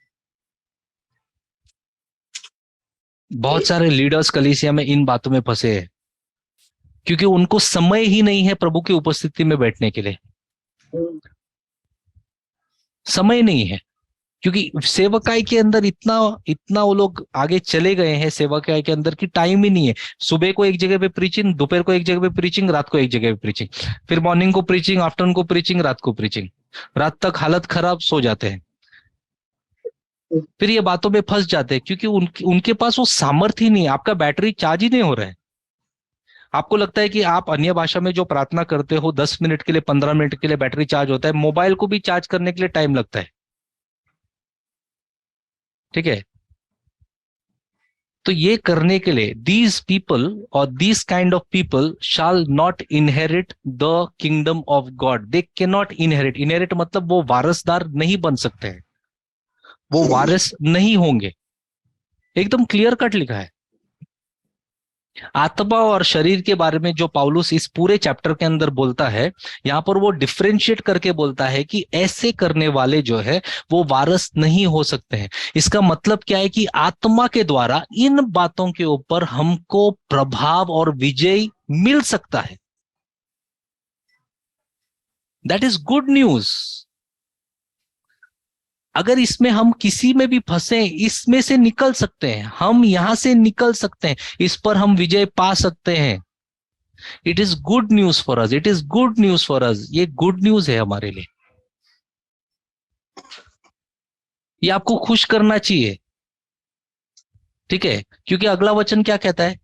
बहुत सारे लीडर्स कलीसिया में इन बातों में फंसे हैं, क्योंकि उनको समय ही नहीं है प्रभु की उपस्थिति में बैठने के लिए। समय नहीं है, क्योंकि सेवकाई के अंदर इतना वो लोग आगे चले गए हैं सेवकाई के अंदर, कि टाइम ही नहीं है। सुबह को एक जगह पे प्रीचिंग, दोपहर को एक जगह पे प्रीचिंग, रात को एक जगह पे प्रीचिंग, फिर मॉर्निंग को प्रीचिंग, आफ्टरनून को प्रीचिंग, रात को प्रीचिंग, रात तक हालत खराब, सो जाते हैं। फिर ये बातों में फंस जाते हैं, क्योंकि उनके पास वो सामर्थ्य ही नहीं है। आपका बैटरी चार्ज ही नहीं हो रहा है। आपको लगता है कि आप अन्य भाषा में जो प्रार्थना करते हो 10 मिनट के लिए, 15 मिनट के लिए बैटरी चार्ज होता है, मोबाइल को भी चार्ज करने के लिए टाइम लगता है, ठीक है। तो ये करने के लिए दीज पीपल और these kind of people shall not inherit the kingdom of God. They can not inherit. Inherit मतलब वो वारसदार नहीं बन सकते हैं, वो वारिस नहीं होंगे। एकदम क्लियर कट लिखा है। आत्मा और शरीर के बारे में जो पौलुस इस पूरे चैप्टर के अंदर बोलता है, यहां पर वो डिफरेंशिएट करके बोलता है कि ऐसे करने वाले जो है वो वारिस नहीं हो सकते हैं। इसका मतलब क्या है कि आत्मा के द्वारा इन बातों के ऊपर हमको प्रभाव और विजय मिल सकता है। That is good news. अगर इसमें हम किसी में भी फंसे, इसमें से निकल सकते हैं, हम यहां से निकल सकते हैं, इस पर हम विजय पा सकते हैं। It is good news for us, it is good news for us. ये गुड न्यूज है हमारे लिए। ये आपको खुश करना चाहिए, ठीक है, क्योंकि अगला वचन क्या कहता है?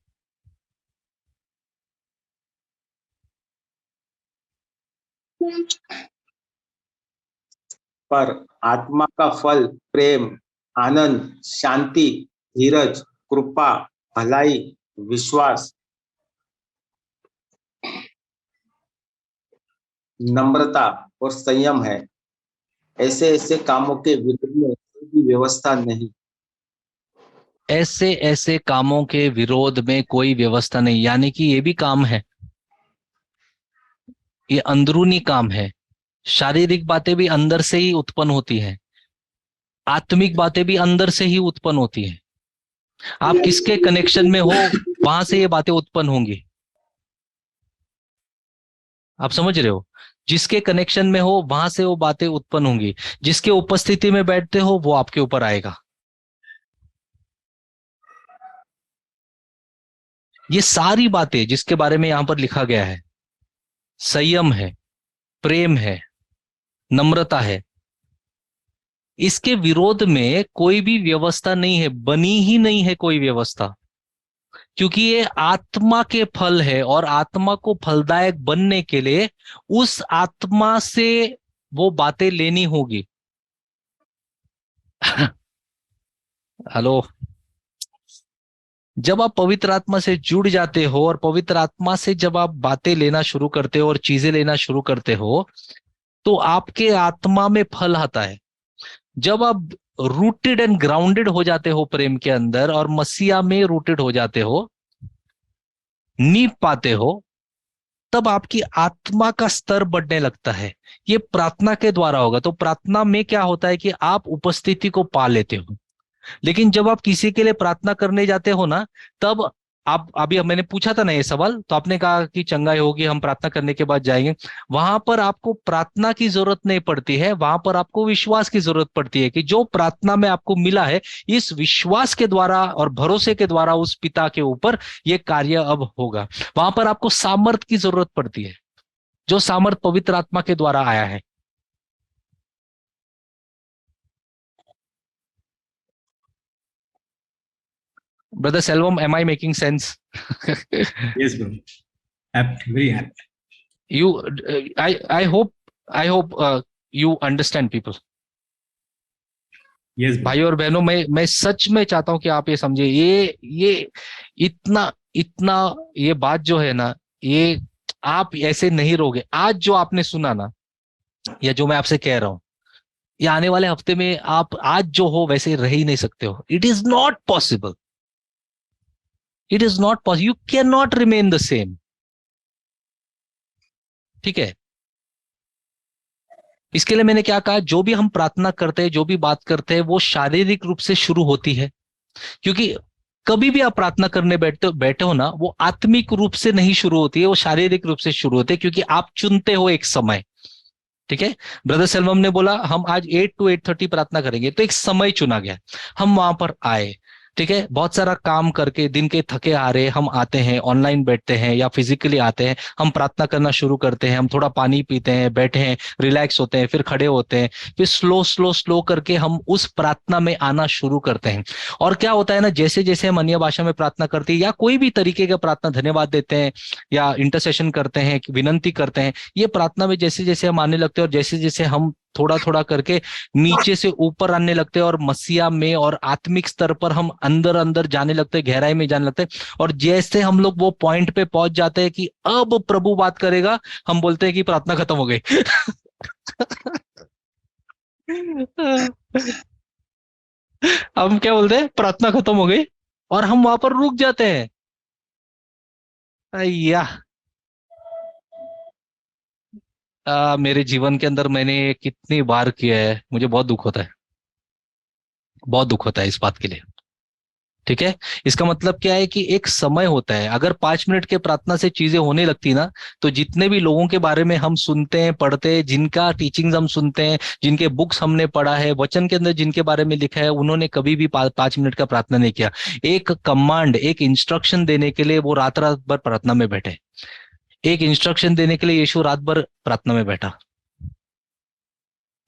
पर आत्मा का फल प्रेम, आनंद, शांति, धीरज, कृपा, भलाई, विश्वास, नम्रता और संयम है। ऐसे ऐसे कामों के विरोध में कोई भी व्यवस्था नहीं। ऐसे ऐसे कामों के विरोध में कोई व्यवस्था नहीं, यानी कि ये भी काम है, ये अंदरूनी काम है। शारीरिक बातें भी अंदर से ही उत्पन्न होती हैं, आत्मिक बातें भी अंदर से ही उत्पन्न होती हैं। आप किसके कनेक्शन में हो, वहां से ये बातें उत्पन्न होंगी। आप समझ रहे हो? जिसके कनेक्शन में हो वहां से वो बातें उत्पन्न होंगी। जिसके उपस्थिति में बैठते हो वो आपके ऊपर आएगा। ये सारी बातें जिसके बारे में यहां पर लिखा गया है, संयम है, प्रेम है, नम्रता है, इसके विरोध में कोई भी व्यवस्था नहीं है, बनी ही नहीं है कोई व्यवस्था, क्योंकि ये आत्मा के फल है। और आत्मा को फलदायक बनने के लिए उस आत्मा से वो बातें लेनी होगी। हेलो, जब आप पवित्र आत्मा से जुड़ जाते हो और पवित्र आत्मा से जब आप बातें लेना शुरू करते हो और चीजें लेना शुरू करते हो, तो आपके आत्मा में फल आता है। जब आप रूटेड एंड ग्राउंडेड हो जाते हो प्रेम के अंदर और मसीहा में रूटेड हो जाते हो, नींव पाते हो, तब आपकी आत्मा का स्तर बढ़ने लगता है। ये प्रार्थना के द्वारा होगा। तो प्रार्थना में क्या होता है कि आप उपस्थिति को पा लेते हो। लेकिन जब आप किसी के लिए प्रार्थना करने जाते हो ना, तब आप, अभी मैंने पूछा था ना ये सवाल, तो आपने कहा कि चंगाई होगी, हम प्रार्थना करने के बाद जाएंगे। वहां पर आपको प्रार्थना की जरूरत नहीं पड़ती है, वहां पर आपको विश्वास की जरूरत पड़ती है कि जो प्रार्थना में आपको मिला है, इस विश्वास के द्वारा और भरोसे के द्वारा उस पिता के ऊपर ये कार्य अब होगा। वहां पर आपको सामर्थ की जरूरत पड़ती है, जो सामर्थ पवित्र आत्मा के द्वारा आया है। Brother Selvam, am I making sense? Yes, bro. Very happy. You, I hope you understand people. Yes, bro. भाई और बहनों, मैं सच में चाहता हूं कि आप ये समझे, ये इतना ये बात जो है ना, ये आप ऐसे नहीं रहोगे। आज जो आपने सुना ना, या जो मैं आपसे कह रहा हूं, ये आने वाले हफ्ते में आप आज जो हो वैसे रह ही नहीं सकते हो। It is not possible. It is not possible. You can not remain the same. ठीक है, इसके लिए मैंने क्या कहा, जो भी हम प्रार्थना करते हैं, जो भी बात करते हैं, वो शारीरिक रूप से शुरू होती है। क्योंकि कभी भी आप प्रार्थना करने बैठे हो ना, वो आत्मिक रूप से नहीं शुरू होती है, वो शारीरिक रूप से शुरू होती है, क्योंकि आप चुनते हो एक समय। ठीक है, ब्रदर सेल्वम ने बोला हम आज 8 to 8:30 प्रार्थना करेंगे, तो एक समय चुना गया, हम वहां पर आए। ठीक है, बहुत सारा काम करके दिन के थके आ रहे, हम आते हैं, ऑनलाइन बैठते हैं या फिजिकली आते हैं, हम प्रार्थना करना शुरू करते हैं, हम थोड़ा पानी पीते हैं, बैठे हैं, रिलैक्स होते हैं, फिर खड़े होते हैं, फिर स्लो करके हम उस प्रार्थना में आना शुरू करते हैं। और क्या होता है ना, जैसे जैसे हम अन्य भाषा में प्रार्थना करते हैं या कोई भी तरीके का प्रार्थना, धन्यवाद देते हैं या इंटरसेशन करते हैं, विनंती करते हैं, ये प्रार्थना में जैसे जैसे हम आने लगते हैं और जैसे जैसे हम थोड़ा थोड़ा करके नीचे से ऊपर आने लगते हैं और मसीहा में और आत्मिक स्तर पर हम अंदर अंदर जाने लगते हैं, गहराई में जाने लगते हैं। और जैसे हम लोग वो पॉइंट पे पहुंच जाते हैं कि अब प्रभु बात करेगा, हम बोलते हैं कि प्रार्थना खत्म हो गई। हम क्या बोलते हैं, प्रार्थना खत्म हो गई, और हम वहां पर रुक जाते हैं। अय्या, मेरे जीवन के अंदर मैंने कितनी बार किया है, मुझे बहुत दुख होता है, बहुत दुख होता है इस बात के लिए। ठीक है, इसका मतलब क्या है कि एक समय होता है, अगर 5 मिनट के प्रार्थना से चीजें होने लगती ना, तो जितने भी लोगों के बारे में हम सुनते हैं, पढ़ते हैं, जिनका टीचिंग्स हम सुनते हैं, जिनके बुक्स हमने पढ़ा है, वचन के अंदर जिनके बारे में लिखा है, उन्होंने कभी भी 5 मिनट का प्रार्थना नहीं किया। एक कमांड, एक इंस्ट्रक्शन देने के लिए वो रात रात भर प्रार्थना में बैठे। एक इंस्ट्रक्शन देने के लिए यीशु रात भर प्रार्थना में बैठा।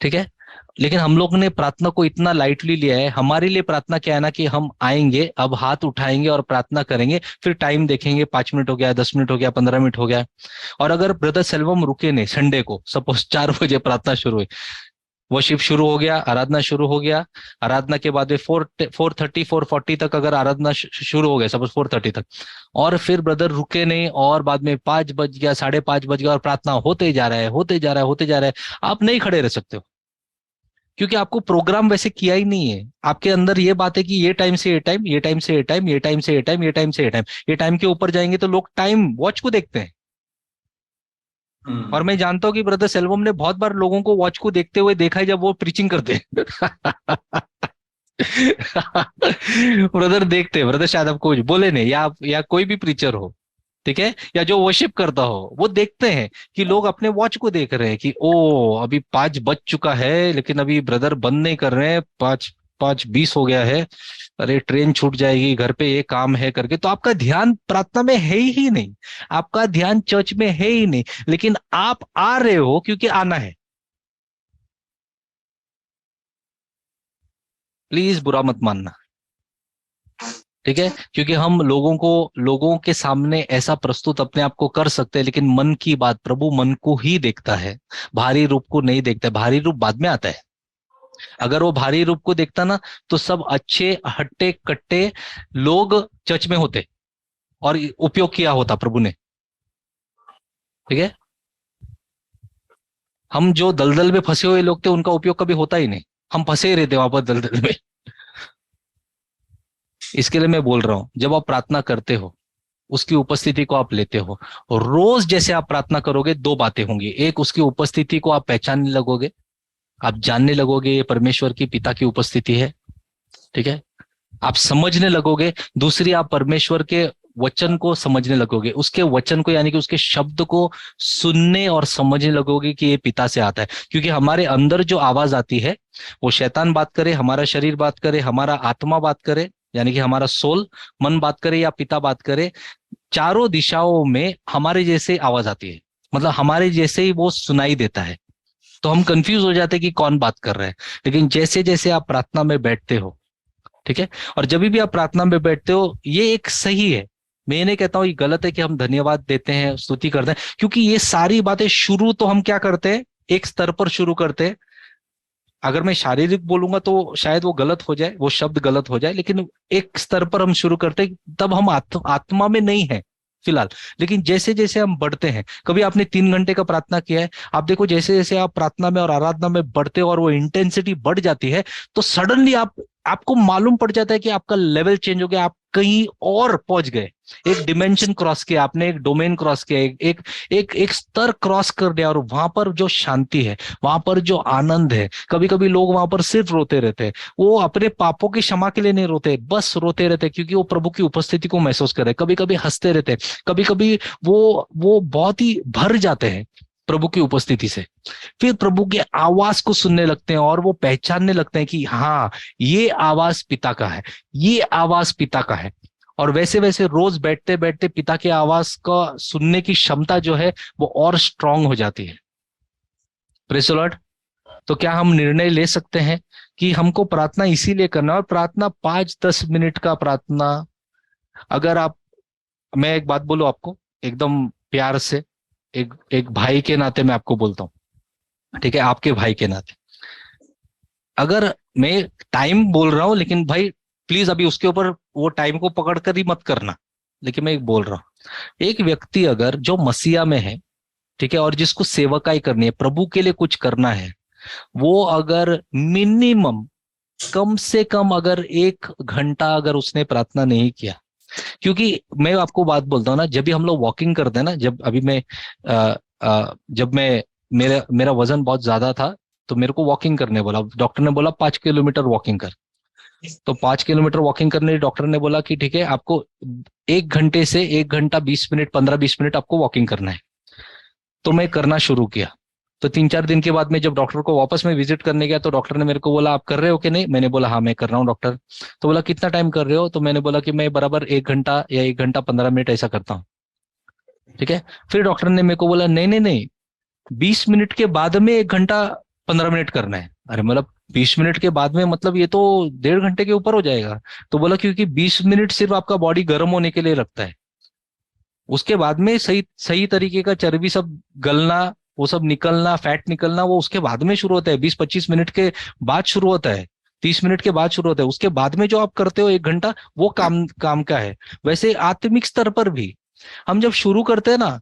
ठीक है, लेकिन हम लोग ने प्रार्थना को इतना लाइटली लिया है। हमारे लिए प्रार्थना क्या है ना, कि हम आएंगे, अब हाथ उठाएंगे और प्रार्थना करेंगे, फिर टाइम देखेंगे, 5 मिनट हो गया, 10 मिनट हो गया, 15 मिनट हो गया। और अगर ब्रदर सेल्वम रुके नहीं, संडे को सपोज 4 बजे प्रार्थना शुरू हुई, वर्शिप शुरू हो गया, आराधना शुरू हो गया, आराधना के बाद में 4:30 4:40 तक अगर आराधना शुरू हो गया, सपोज 4:30 तक, और फिर ब्रदर रुके नहीं, और बाद में 5 बज गया, 5:30 बज गया, और प्रार्थना होते जा रहा है, होते जा रहा है, होते जा रहा है, आप नहीं खड़े रह सकते हो, क्योंकि आपको प्रोग्राम वैसे किया ही नहीं है। आपके अंदर ये बात है कि ये टाइम से ये टाइम, ये टाइम से ये टाइम, ये टाइम से ये टाइम, ये टाइम से ये टाइम, ये टाइम के ऊपर जाएंगे तो लोग टाइम वॉच को देखते हैं। और मैं जानता हूं कि ब्रदर सेल्वम ने बहुत बार लोगों को वॉच को देखते हुए देखा है जब वो प्रीचिंग करते हैं। ब्रदर देखते हैं, ब्रदर शायद आपको बोले नहीं, या कोई भी प्रीचर हो, ठीक है, या जो वर्शिप करता हो, वो देखते हैं कि लोग अपने वॉच को देख रहे हैं कि ओ अभी 5 बज चुका है, लेकिन अभी ब्रदर बंद नहीं कर रहे हैं, 5:20 हो गया है, अरे ट्रेन छूट जाएगी, घर पे ये काम है करके। तो आपका ध्यान प्रार्थना में है ही नहीं, आपका ध्यान चर्च में है ही नहीं, लेकिन आप आ रहे हो क्योंकि आना है। प्लीज बुरा मत मानना, ठीक है, क्योंकि हम लोगों के सामने ऐसा प्रस्तुत अपने आप को कर सकते हैं, लेकिन मन की बात, प्रभु मन को ही देखता है, भारी रूप को नहीं देखता है। भारी रूप बाद में आता है। अगर वो भारी रूप को देखता ना, तो सब अच्छे हट्टे कट्टे लोग चर्च में होते और उपयोग किया होता प्रभु ने। ठीक है, हम जो दलदल में फंसे हुए लोग थे, उनका उपयोग कभी होता ही नहीं। हम फंसे ही रहते वहां पर दलदल में। इसके लिए मैं बोल रहा हूं, जब आप प्रार्थना करते हो उसकी उपस्थिति को आप लेते हो, और रोज जैसे आप प्रार्थना करोगे दो बातें होंगी। एक, उसकी उपस्थिति को आप पहचानने लगोगे, आप जानने लगोगे ये परमेश्वर की पिता की उपस्थिति है, ठीक है, आप समझने लगोगे। दूसरी, आप परमेश्वर के वचन को समझने लगोगे, उसके वचन को यानी कि उसके शब्द को सुनने और समझने लगोगे कि ये पिता से आता है। क्योंकि हमारे अंदर जो आवाज आती है, वो शैतान बात करे, हमारा शरीर बात करे, हमारा आत्मा बात करे, यानी कि हमारा सोल, मन बात करे या पिता बात करे, चारों दिशाओं में हमारे जैसे आवाज आती है, मतलब हमारे जैसे ही वो सुनाई देता है। तो हम कंफ्यूज हो जाते हैं कि कौन बात कर रहा है। लेकिन जैसे जैसे आप प्रार्थना में बैठते हो, ठीक है, और जब भी आप प्रार्थना में बैठते हो, ये एक सही है, मैं नहीं कहता हूं ये गलत है कि हम धन्यवाद देते हैं, स्तुति करते हैं, क्योंकि ये सारी बातें शुरू तो हम क्या करते हैं, एक स्तर पर शुरू करते हैं। अगर मैं शारीरिक बोलूंगा तो शायद वो गलत हो जाए, वो शब्द गलत हो जाए, लेकिन एक स्तर पर हम शुरू करते हैं, तब हम आत्मा में नहीं है फिलहाल। लेकिन जैसे जैसे हम बढ़ते हैं, कभी आपने 3 घंटे का प्रार्थना किया है, आप देखो जैसे जैसे आप प्रार्थना में और आराधना में बढ़ते हो और वो इंटेंसिटी बढ़ जाती है, तो सडनली आपको मालूम पड़ जाता है कि आपका लेवल चेंज हो गया, आप कहीं और पहुंच गए, एक डिमेंशन क्रॉस किया आपने, एक डोमेन क्रॉस किया, एक स्तर क्रॉस कर दिया, और वहां पर जो शांति है, वहां पर जो आनंद है। कभी कभी लोग वहां पर सिर्फ रोते रहते हैं, वो अपने पापों की क्षमा के लिए नहीं रोते, बस रोते रहते क्योंकि वो प्रभु की उपस्थिति को महसूस कर रहे। कभी कभी हंसते रहते, कभी कभी वो बहुत ही भर जाते हैं प्रभु की उपस्थिति से। फिर प्रभु की आवाज को सुनने लगते हैं और वो पहचानने लगते हैं कि हाँ, ये आवाज पिता का है, ये आवाज पिता का है। और वैसे वैसे रोज बैठते बैठते पिता की आवाज का सुनने की क्षमता जो है वो और स्ट्रांग हो जाती है। Praise the Lord. तो क्या हम निर्णय ले सकते हैं कि हमको प्रार्थना इसीलिए करना है, और प्रार्थना 5-10 मिनट का प्रार्थना, अगर आप, मैं एक बात बोलूं आपको एकदम प्यार से, एक भाई के नाते मैं आपको बोलता हूं, ठीक है, आपके भाई के नाते, अगर मैं टाइम बोल रहा हूं, लेकिन भाई प्लीज अभी उसके ऊपर वो टाइम को पकड़ कर ही मत करना, लेकिन मैं एक बोल रहा हूं, एक व्यक्ति अगर जो मसीहा में है, ठीक है, और जिसको सेवकाई करनी है, प्रभु के लिए कुछ करना है, वो अगर मिनिमम कम से कम अगर 1 घंटा अगर उसने प्रार्थना नहीं किया, क्योंकि मैं आपको बात बोलता हूँ ना, जब भी हम लोग वॉकिंग करते हैं ना, जब मैं मेरा वजन बहुत ज्यादा था, तो मेरे को वॉकिंग करने बोला, डॉक्टर ने बोला 5 किलोमीटर वॉकिंग कर। तो 5 किलोमीटर वॉकिंग करने डॉक्टर ने बोला कि ठीक है, आपको 1 घंटे से 1 घंटा 20 मिनट 15-20 मिनट आपको वॉकिंग करना है। तो मैं करना शुरू किया। तो 3-4 दिन के बाद में जब डॉक्टर को वापस में विजिट करने गया, तो डॉक्टर ने मेरे को बोला, आप कर रहे हो कि नहीं? मैंने बोला हाँ मैं कर रहा हूँ डॉक्टर। तो बोला कितना टाइम कर रहे हो? तो मैंने बोला कि मैं बराबर 1 घंटा या 1 घंटा 15 मिनट ऐसा करता हूँ, ठीक है। फिर डॉक्टर ने मेरे को बोला नहीं 20 मिनट के बाद में 1 घंटा 15 मिनट करना है। अरे मतलब 20 मिनट के बाद में मतलब ये तो 1.5 घंटे के ऊपर हो जाएगा। तो बोला क्योंकि 20 मिनट सिर्फ आपका बॉडी गर्म होने के लिए रखता है, उसके बाद में सही तरीके का चर्बी सब गलना, वो सब निकलना, फैट निकलना, वो उसके बाद में शुरू होता है, 20-25 मिनट के बाद शुरू होता है, 30 मिनट के बाद शुरू होता है। उसके बाद में जो आप करते हो 1 घंटा, वो काम का है। वैसे आत्मिक स्तर पर भी हम जब शुरू करते हैं ना,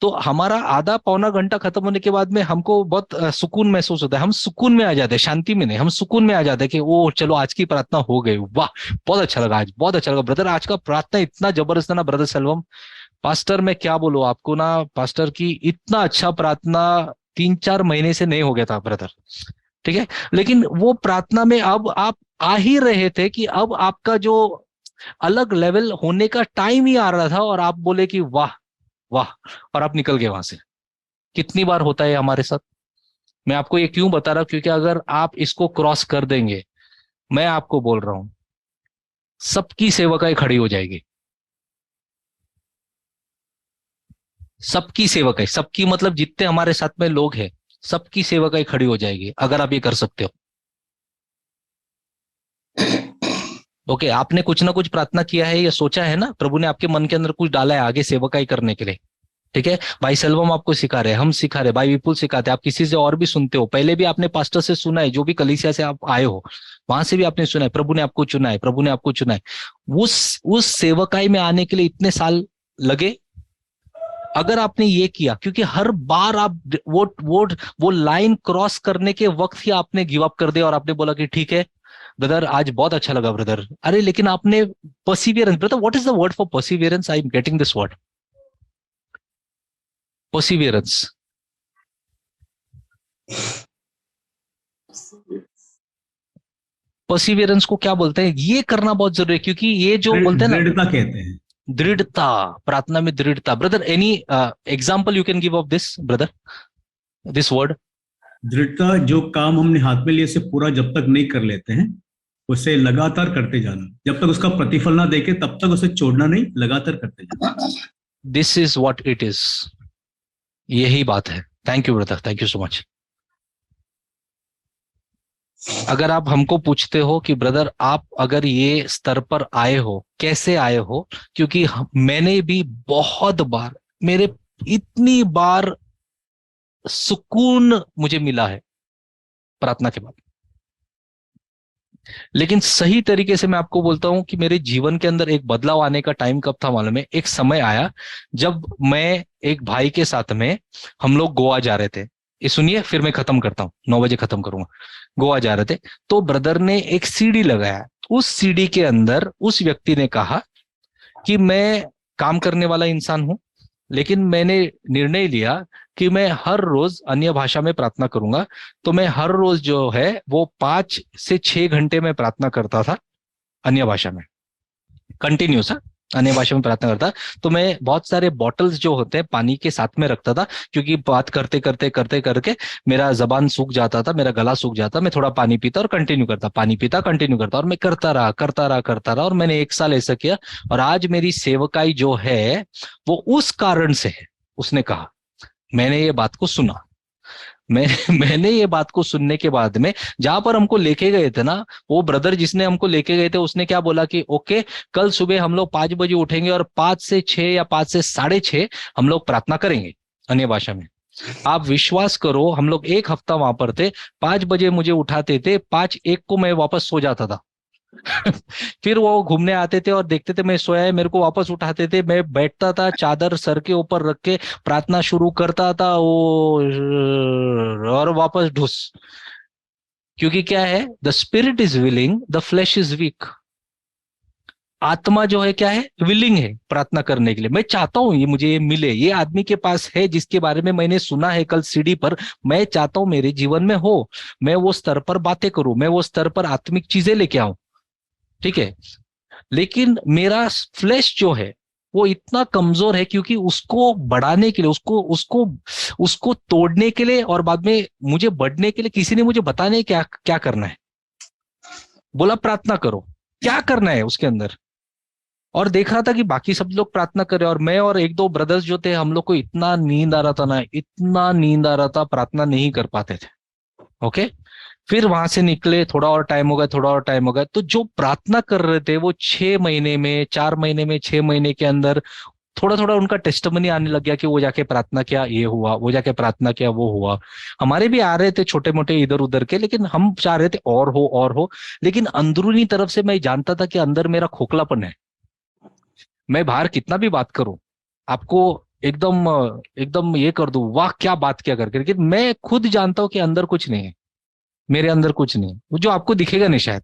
तो हमारा आधा पौना घंटा खत्म होने के बाद में हमको बहुत सुकून महसूस होता है, हम सुकून में आ जाते हैं, शांति में नहीं, हम सुकून में आ जाते हैं कि ओ चलो आज की प्रार्थना हो गई, वाह बहुत अच्छा लगा, आज बहुत अच्छा लगा ब्रदर, आज का प्रार्थना इतना जबरदस्त है ना ब्रदर सेल्वम। पास्टर मैं क्या बोलूं आपको ना, पास्टर की इतना अच्छा प्रार्थना 3-4 महीने से नहीं हो गया था ब्रदर, ठीक है। लेकिन वो प्रार्थना में अब आप आ ही रहे थे कि अब आपका जो अलग लेवल होने का टाइम ही आ रहा था, और आप बोले कि वाह वाह, और आप निकल गए वहां से। कितनी बार होता है हमारे साथ? मैं आपको ये क्यों बता रहा हूं, क्योंकि अगर आप इसको क्रॉस कर देंगे, मैं आपको बोल रहा हूं, सबकी सेवकाई खड़ी हो जाएगी, सबकी सेवकाई, सबकी मतलब जितने हमारे साथ में लोग हैं, सबकी सेवकाई खड़ी हो जाएगी अगर आप ये कर सकते हो। ओके, आपने कुछ ना कुछ प्रार्थना किया है या सोचा है ना, प्रभु ने आपके मन के अंदर कुछ डाला है आगे सेवकाई करने के लिए, ठीक है। भाई सेल्वम आपको सिखा रहे हैं, हम सिखा रहे हैं, भाई विपुल सिखाते हैं, आप किसी से और भी सुनते हो, पहले भी आपने पास्टर से सुना है, जो भी कलीसिया से आप आए हो वहां से भी आपने सुना है, प्रभु ने आपको चुना है, प्रभु ने आपको चुना है। उस सेवकाई में आने के लिए इतने साल लगे, अगर आपने ये किया, क्योंकि हर बार आप वो लाइन क्रॉस करने के वक्त ही आपने गिव अप कर दिया और आपने बोला कि ठीक है ब्रदर, आज बहुत अच्छा लगा ब्रदर, अरे लेकिन आपने Perseverance, brother what is the word for Perseverance? I am getting this word, Perseverance. Perseverance को क्या बोलते हैं? ये करना बहुत जरूरी है, क्योंकि ये जो बोलते हैं ना, दृढ़ता कहते हैं। दृढ़ता, प्रार्थना में दृढ़ता। Brother any example you can give of this brother, this word? दृढ़ता, जो काम हमने हाथ में लिए से पूरा जब तक नहीं कर लेते हैं, उसे लगातार करते जाना, जब तक उसका प्रतिफल ना देखे तब तक उसे छोड़ना नहीं, लगातार करते जाना। This is what it is, यही बात है। Thank you brother, thank you so much. अगर आप हमको पूछते हो कि ब्रदर आप अगर ये स्तर पर आए हो, कैसे आए हो, क्योंकि मैंने भी बहुत बार, मेरे इतनी बार सुकून मुझे मिला है प्रार्थना के बाद, लेकिन सही तरीके से मैं आपको बोलता हूं कि मेरे जीवन के अंदर एक बदलाव आने का टाइम कब था मालूम है? एक समय आया जब मैं एक भाई के साथ में, हम लोग गोवा जा रहे थे। ये सुनिए, फिर मैं खत्म करता हूं, 9 बजे खत्म करूंगा। गोवा जा रहे थे तो ब्रदर ने एक सीडी लगाया, उस सीडी के अंदर उस व्यक्ति ने कहा कि मैं काम करने वाला इंसान हूं, लेकिन मैंने निर्णय लिया कि मैं हर रोज अन्य भाषा में प्रार्थना करूंगा। तो मैं हर रोज जो है वो 5 से 6 घंटे में प्रार्थना करता था अन्य भाषा में, कंटिन्यूस अन्य भाषा में प्रार्थना करता। तो मैं बहुत सारे बॉटल्स जो होते हैं पानी के साथ में रखता था, क्योंकि बात करते करते करते करके मेरा जबान सूख जाता था, मेरा गला सूख जाता, मैं थोड़ा पानी पीता और कंटिन्यू करता, पानी पीता कंटिन्यू करता, और मैं करता रहा और मैंने 1 साल ऐसा किया। और आज मेरी सेवकाई जो है वो उस कारण से है। उसने कहा, मैंने ये बात को सुना, मैंने ये बात को सुनने के बाद में, जहां पर हमको लेके गए थे ना, वो ब्रदर जिसने हमको लेके गए थे उसने क्या बोला कि ओके, कल सुबह हम लोग 5 बजे उठेंगे और 5 से 6 या 5 से 6:30 हम लोग प्रार्थना करेंगे अन्य भाषा में। आप विश्वास करो, हम लोग 1 हफ्ता वहां पर थे, 5 बजे मुझे उठाते थे, 5:01 को मैं वापस सो जाता था। फिर वो घूमने आते थे और देखते थे मैं सोया है, मेरे को वापस उठाते थे, मैं बैठता था, चादर सर के ऊपर रख के प्रार्थना शुरू करता था, वो और वापस ढुस। क्योंकि क्या है, the spirit is willing, the flash is weak. आत्मा जो है क्या है, विलिंग है प्रार्थना करने के लिए। मैं चाहता हूं ये मुझे ये मिले, ये आदमी के पास है जिसके बारे में मैंने सुना है कल सीडी पर, मैं चाहता हूं मेरे जीवन में हो, मैं वो स्तर पर बातें करूं, मैं वो स्तर पर आत्मिक चीजें लेके आऊं, ठीक है। लेकिन मेरा फ्लैश जो है वो इतना कमजोर है, क्योंकि उसको बढ़ाने के लिए, उसको तोड़ने के लिए और बाद में मुझे बढ़ने के लिए किसी ने मुझे बताने क्या क्या करना है, बोला प्रार्थना करो, क्या करना है उसके अंदर। और देख रहा था कि बाकी सब लोग प्रार्थना कर रहे, और मैं और 1-2 ब्रदर्स जो थे, हम लोग को इतना नींद आ रहा था ना, इतना नींद आ रहा था, प्रार्थना नहीं कर पाते थे। ओके, फिर वहां से निकले, थोड़ा और टाइम हो गया, तो जो प्रार्थना कर रहे थे वो 6 महीने में, 4 महीने में, 6 महीने के अंदर थोड़ा थोड़ा उनका टेस्टिमनी आने लग गया कि वो जाके प्रार्थना किया, ये हुआ, वो जाके प्रार्थना किया, वो हुआ। हमारे भी आ रहे थे छोटे मोटे इधर उधर के, लेकिन हम चाह रहे थे और हो। लेकिन अंदरूनी तरफ से मैं जानता था कि अंदर मेरा खोखलापन है। मैं बाहर कितना भी बात करूं, आपको एकदम ये कर दूं, वाह क्या बात क्या करके, लेकिन मैं खुद जानता हूं कि अंदर कुछ नहीं है, मेरे अंदर कुछ नहीं है, वो जो आपको दिखेगा नहीं शायद।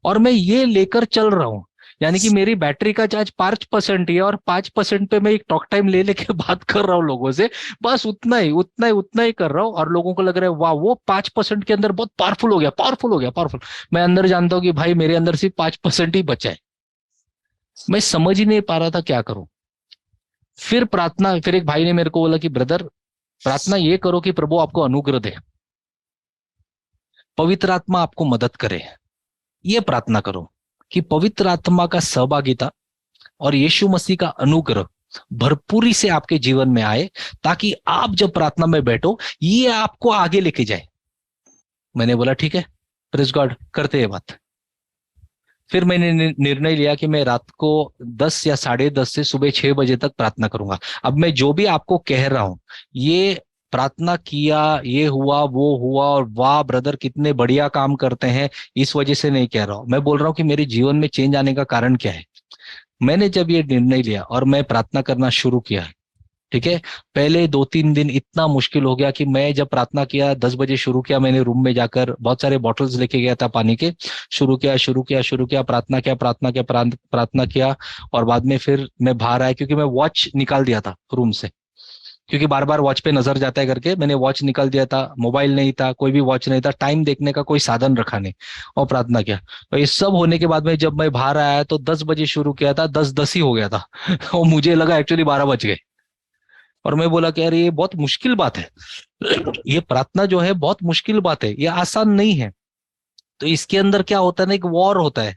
और मैं ये लेकर चल रहा हूं, यानी कि मेरी बैटरी का चार्ज 5% ही है, और 5% पे मैं एक टॉक टाइम ले लेके बात कर रहा हूँ लोगों से, बस उतना ही कर रहा हूँ। और लोगों को लग रहा है वाह, वो 5% के अंदर बहुत पावरफुल हो गया। मैं अंदर जानता हूँ कि भाई मेरे अंदर सिर्फ 5% ही बचा है। मैं समझ ही नहीं पा रहा था क्या करूं। फिर एक भाई ने मेरे को बोला कि ब्रदर, प्रार्थना ये करो कि प्रभु आपको अनुग्रह दे, पवित्र आत्मा आपको मदद करे। ये प्रार्थना करो कि पवित्र आत्मा का सहभागिता और यीशु मसीह का अनुग्रह भरपूरी से आपके जीवन में आए, ताकि आप जब प्रार्थना में बैठो ये आपको आगे लेके जाए। मैंने बोला ठीक है, प्रेज गॉड, करते हैं बात। फिर मैंने निर्णय लिया कि मैं रात को 10 या 10:30 से सुबह 6 बजे तक प्रार्थना करूंगा। अब मैं जो भी आपको कह रहा हूं, ये प्रार्थना किया, ये हुआ, वो हुआ, और वाह ब्रदर कितने बढ़िया काम करते हैं, इस वजह से नहीं कह रहा हूं। मैं बोल रहा हूं कि मेरे जीवन में चेंज आने का कारण क्या है। मैंने जब ये निर्णय लिया और मैं प्रार्थना करना शुरू किया, ठीक है। पहले 2-3 दिन इतना मुश्किल हो गया कि मैं जब प्रार्थना किया, 10 बजे शुरू किया, मैंने रूम में जाकर बहुत सारे बॉटल्स लेके गया था पानी के, शुरू किया, प्रार्थना किया और बाद में फिर मैं बाहर आया, क्योंकि मैं वॉच निकाल दिया था रूम से, क्योंकि बार बार वॉच पे नजर जाता है करके मैंने वॉच निकाल दिया था, मोबाइल नहीं था, कोई भी वॉच नहीं था, टाइम देखने का कोई साधन रखा नहीं, और प्रार्थना किया। और ये सब होने के बाद में जब मैं बाहर आया तो 10 बजे शुरू किया था, 10:10 ही हो गया था और मुझे लगा एक्चुअली 12 बज गए। और मैं बोला कि यार ये बहुत मुश्किल बात है, ये प्रार्थना जो है बहुत मुश्किल बात है, ये आसान नहीं है। तो इसके अंदर क्या होता है ना, एक वॉर होता है,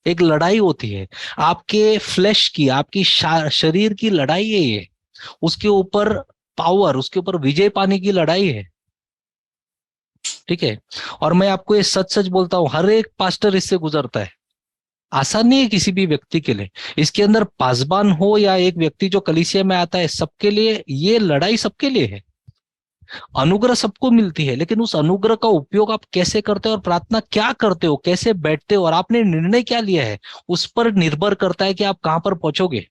एक लड़ाई होती है, आपके फ्लैश की, आपकी शरीर की लड़ाई है ये, उसके ऊपर पावर, उसके ऊपर विजय पाने की लड़ाई है। ठीक है। और मैं आपको ये सच सच बोलता हूं, हर एक पास्टर इससे गुजरता है, आसान नहीं है किसी भी व्यक्ति के लिए। इसके अंदर पासबान हो या एक व्यक्ति जो कलीसिया में आता है, सबके लिए ये लड़ाई, सबके लिए है। अनुग्रह सबको मिलती है, लेकिन उस अनुग्रह का उपयोग आप कैसे करते हो और प्रार्थना क्या करते हो, कैसे बैठते हो और आपने निर्णय क्या लिया है, उस पर निर्भर करता है कि आप कहां पर पहुंचोगे।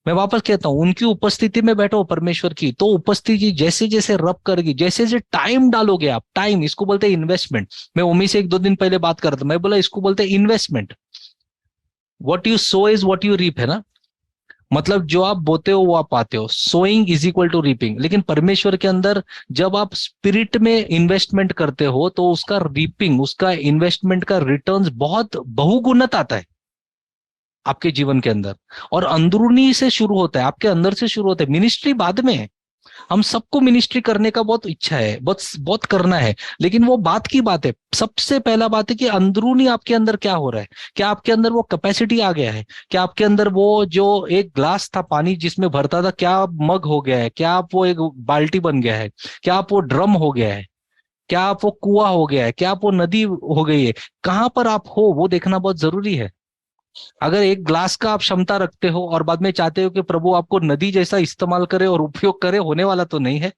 मैं वापस कहता हूं, उनकी उपस्थिति में बैठो परमेश्वर की, तो उपस्थिति जैसे जैसे रब करेगी, जैसे जैसे टाइम डालोगे आप, टाइम इसको बोलते हैं इन्वेस्टमेंट। मैं उम्मीद से 1-2 दिन पहले बात कर रहा था, मैं बोला इसको बोलते हैं investment. What you sow is what you reap, है ना, मतलब जो आप बोते हो वो आप पाते हो, sowing is equal to reaping. लेकिन परमेश्वर के अंदर जब आप स्पिरिट में इन्वेस्टमेंट करते हो तो उसका रीपिंग, उसका इन्वेस्टमेंट का रिटर्न्स बहुत बहुगुणित आता है आपके जीवन के अंदर। और अंदरूनी से शुरू होता है, आपके अंदर से शुरू होता है। मिनिस्ट्री बाद में है, हम सबको मिनिस्ट्री करने का बहुत इच्छा है, बहुत बहुत करना है, लेकिन वो बात की बात है। सबसे पहला बात है कि अंदरूनी आपके अंदर क्या हो रहा है, क्या आपके अंदर वो कैपेसिटी आ गया है, क्या आपके अंदर वो जो एक ग्लास था पानी जिसमें भरता था, क्या मग हो गया है, क्या आप वो एक बाल्टी बन गया है, क्या आप वो ड्रम हो गया है, क्या आप वो कुआं हो गया है, क्या आप वो नदी हो गई है, कहां पर आप हो वो देखना बहुत जरूरी है। अगर एक ग्लास का आप क्षमता रखते हो और बाद में चाहते हो कि प्रभु आपको नदी जैसा इस्तेमाल करे और उपयोग करे, होने वाला तो नहीं है।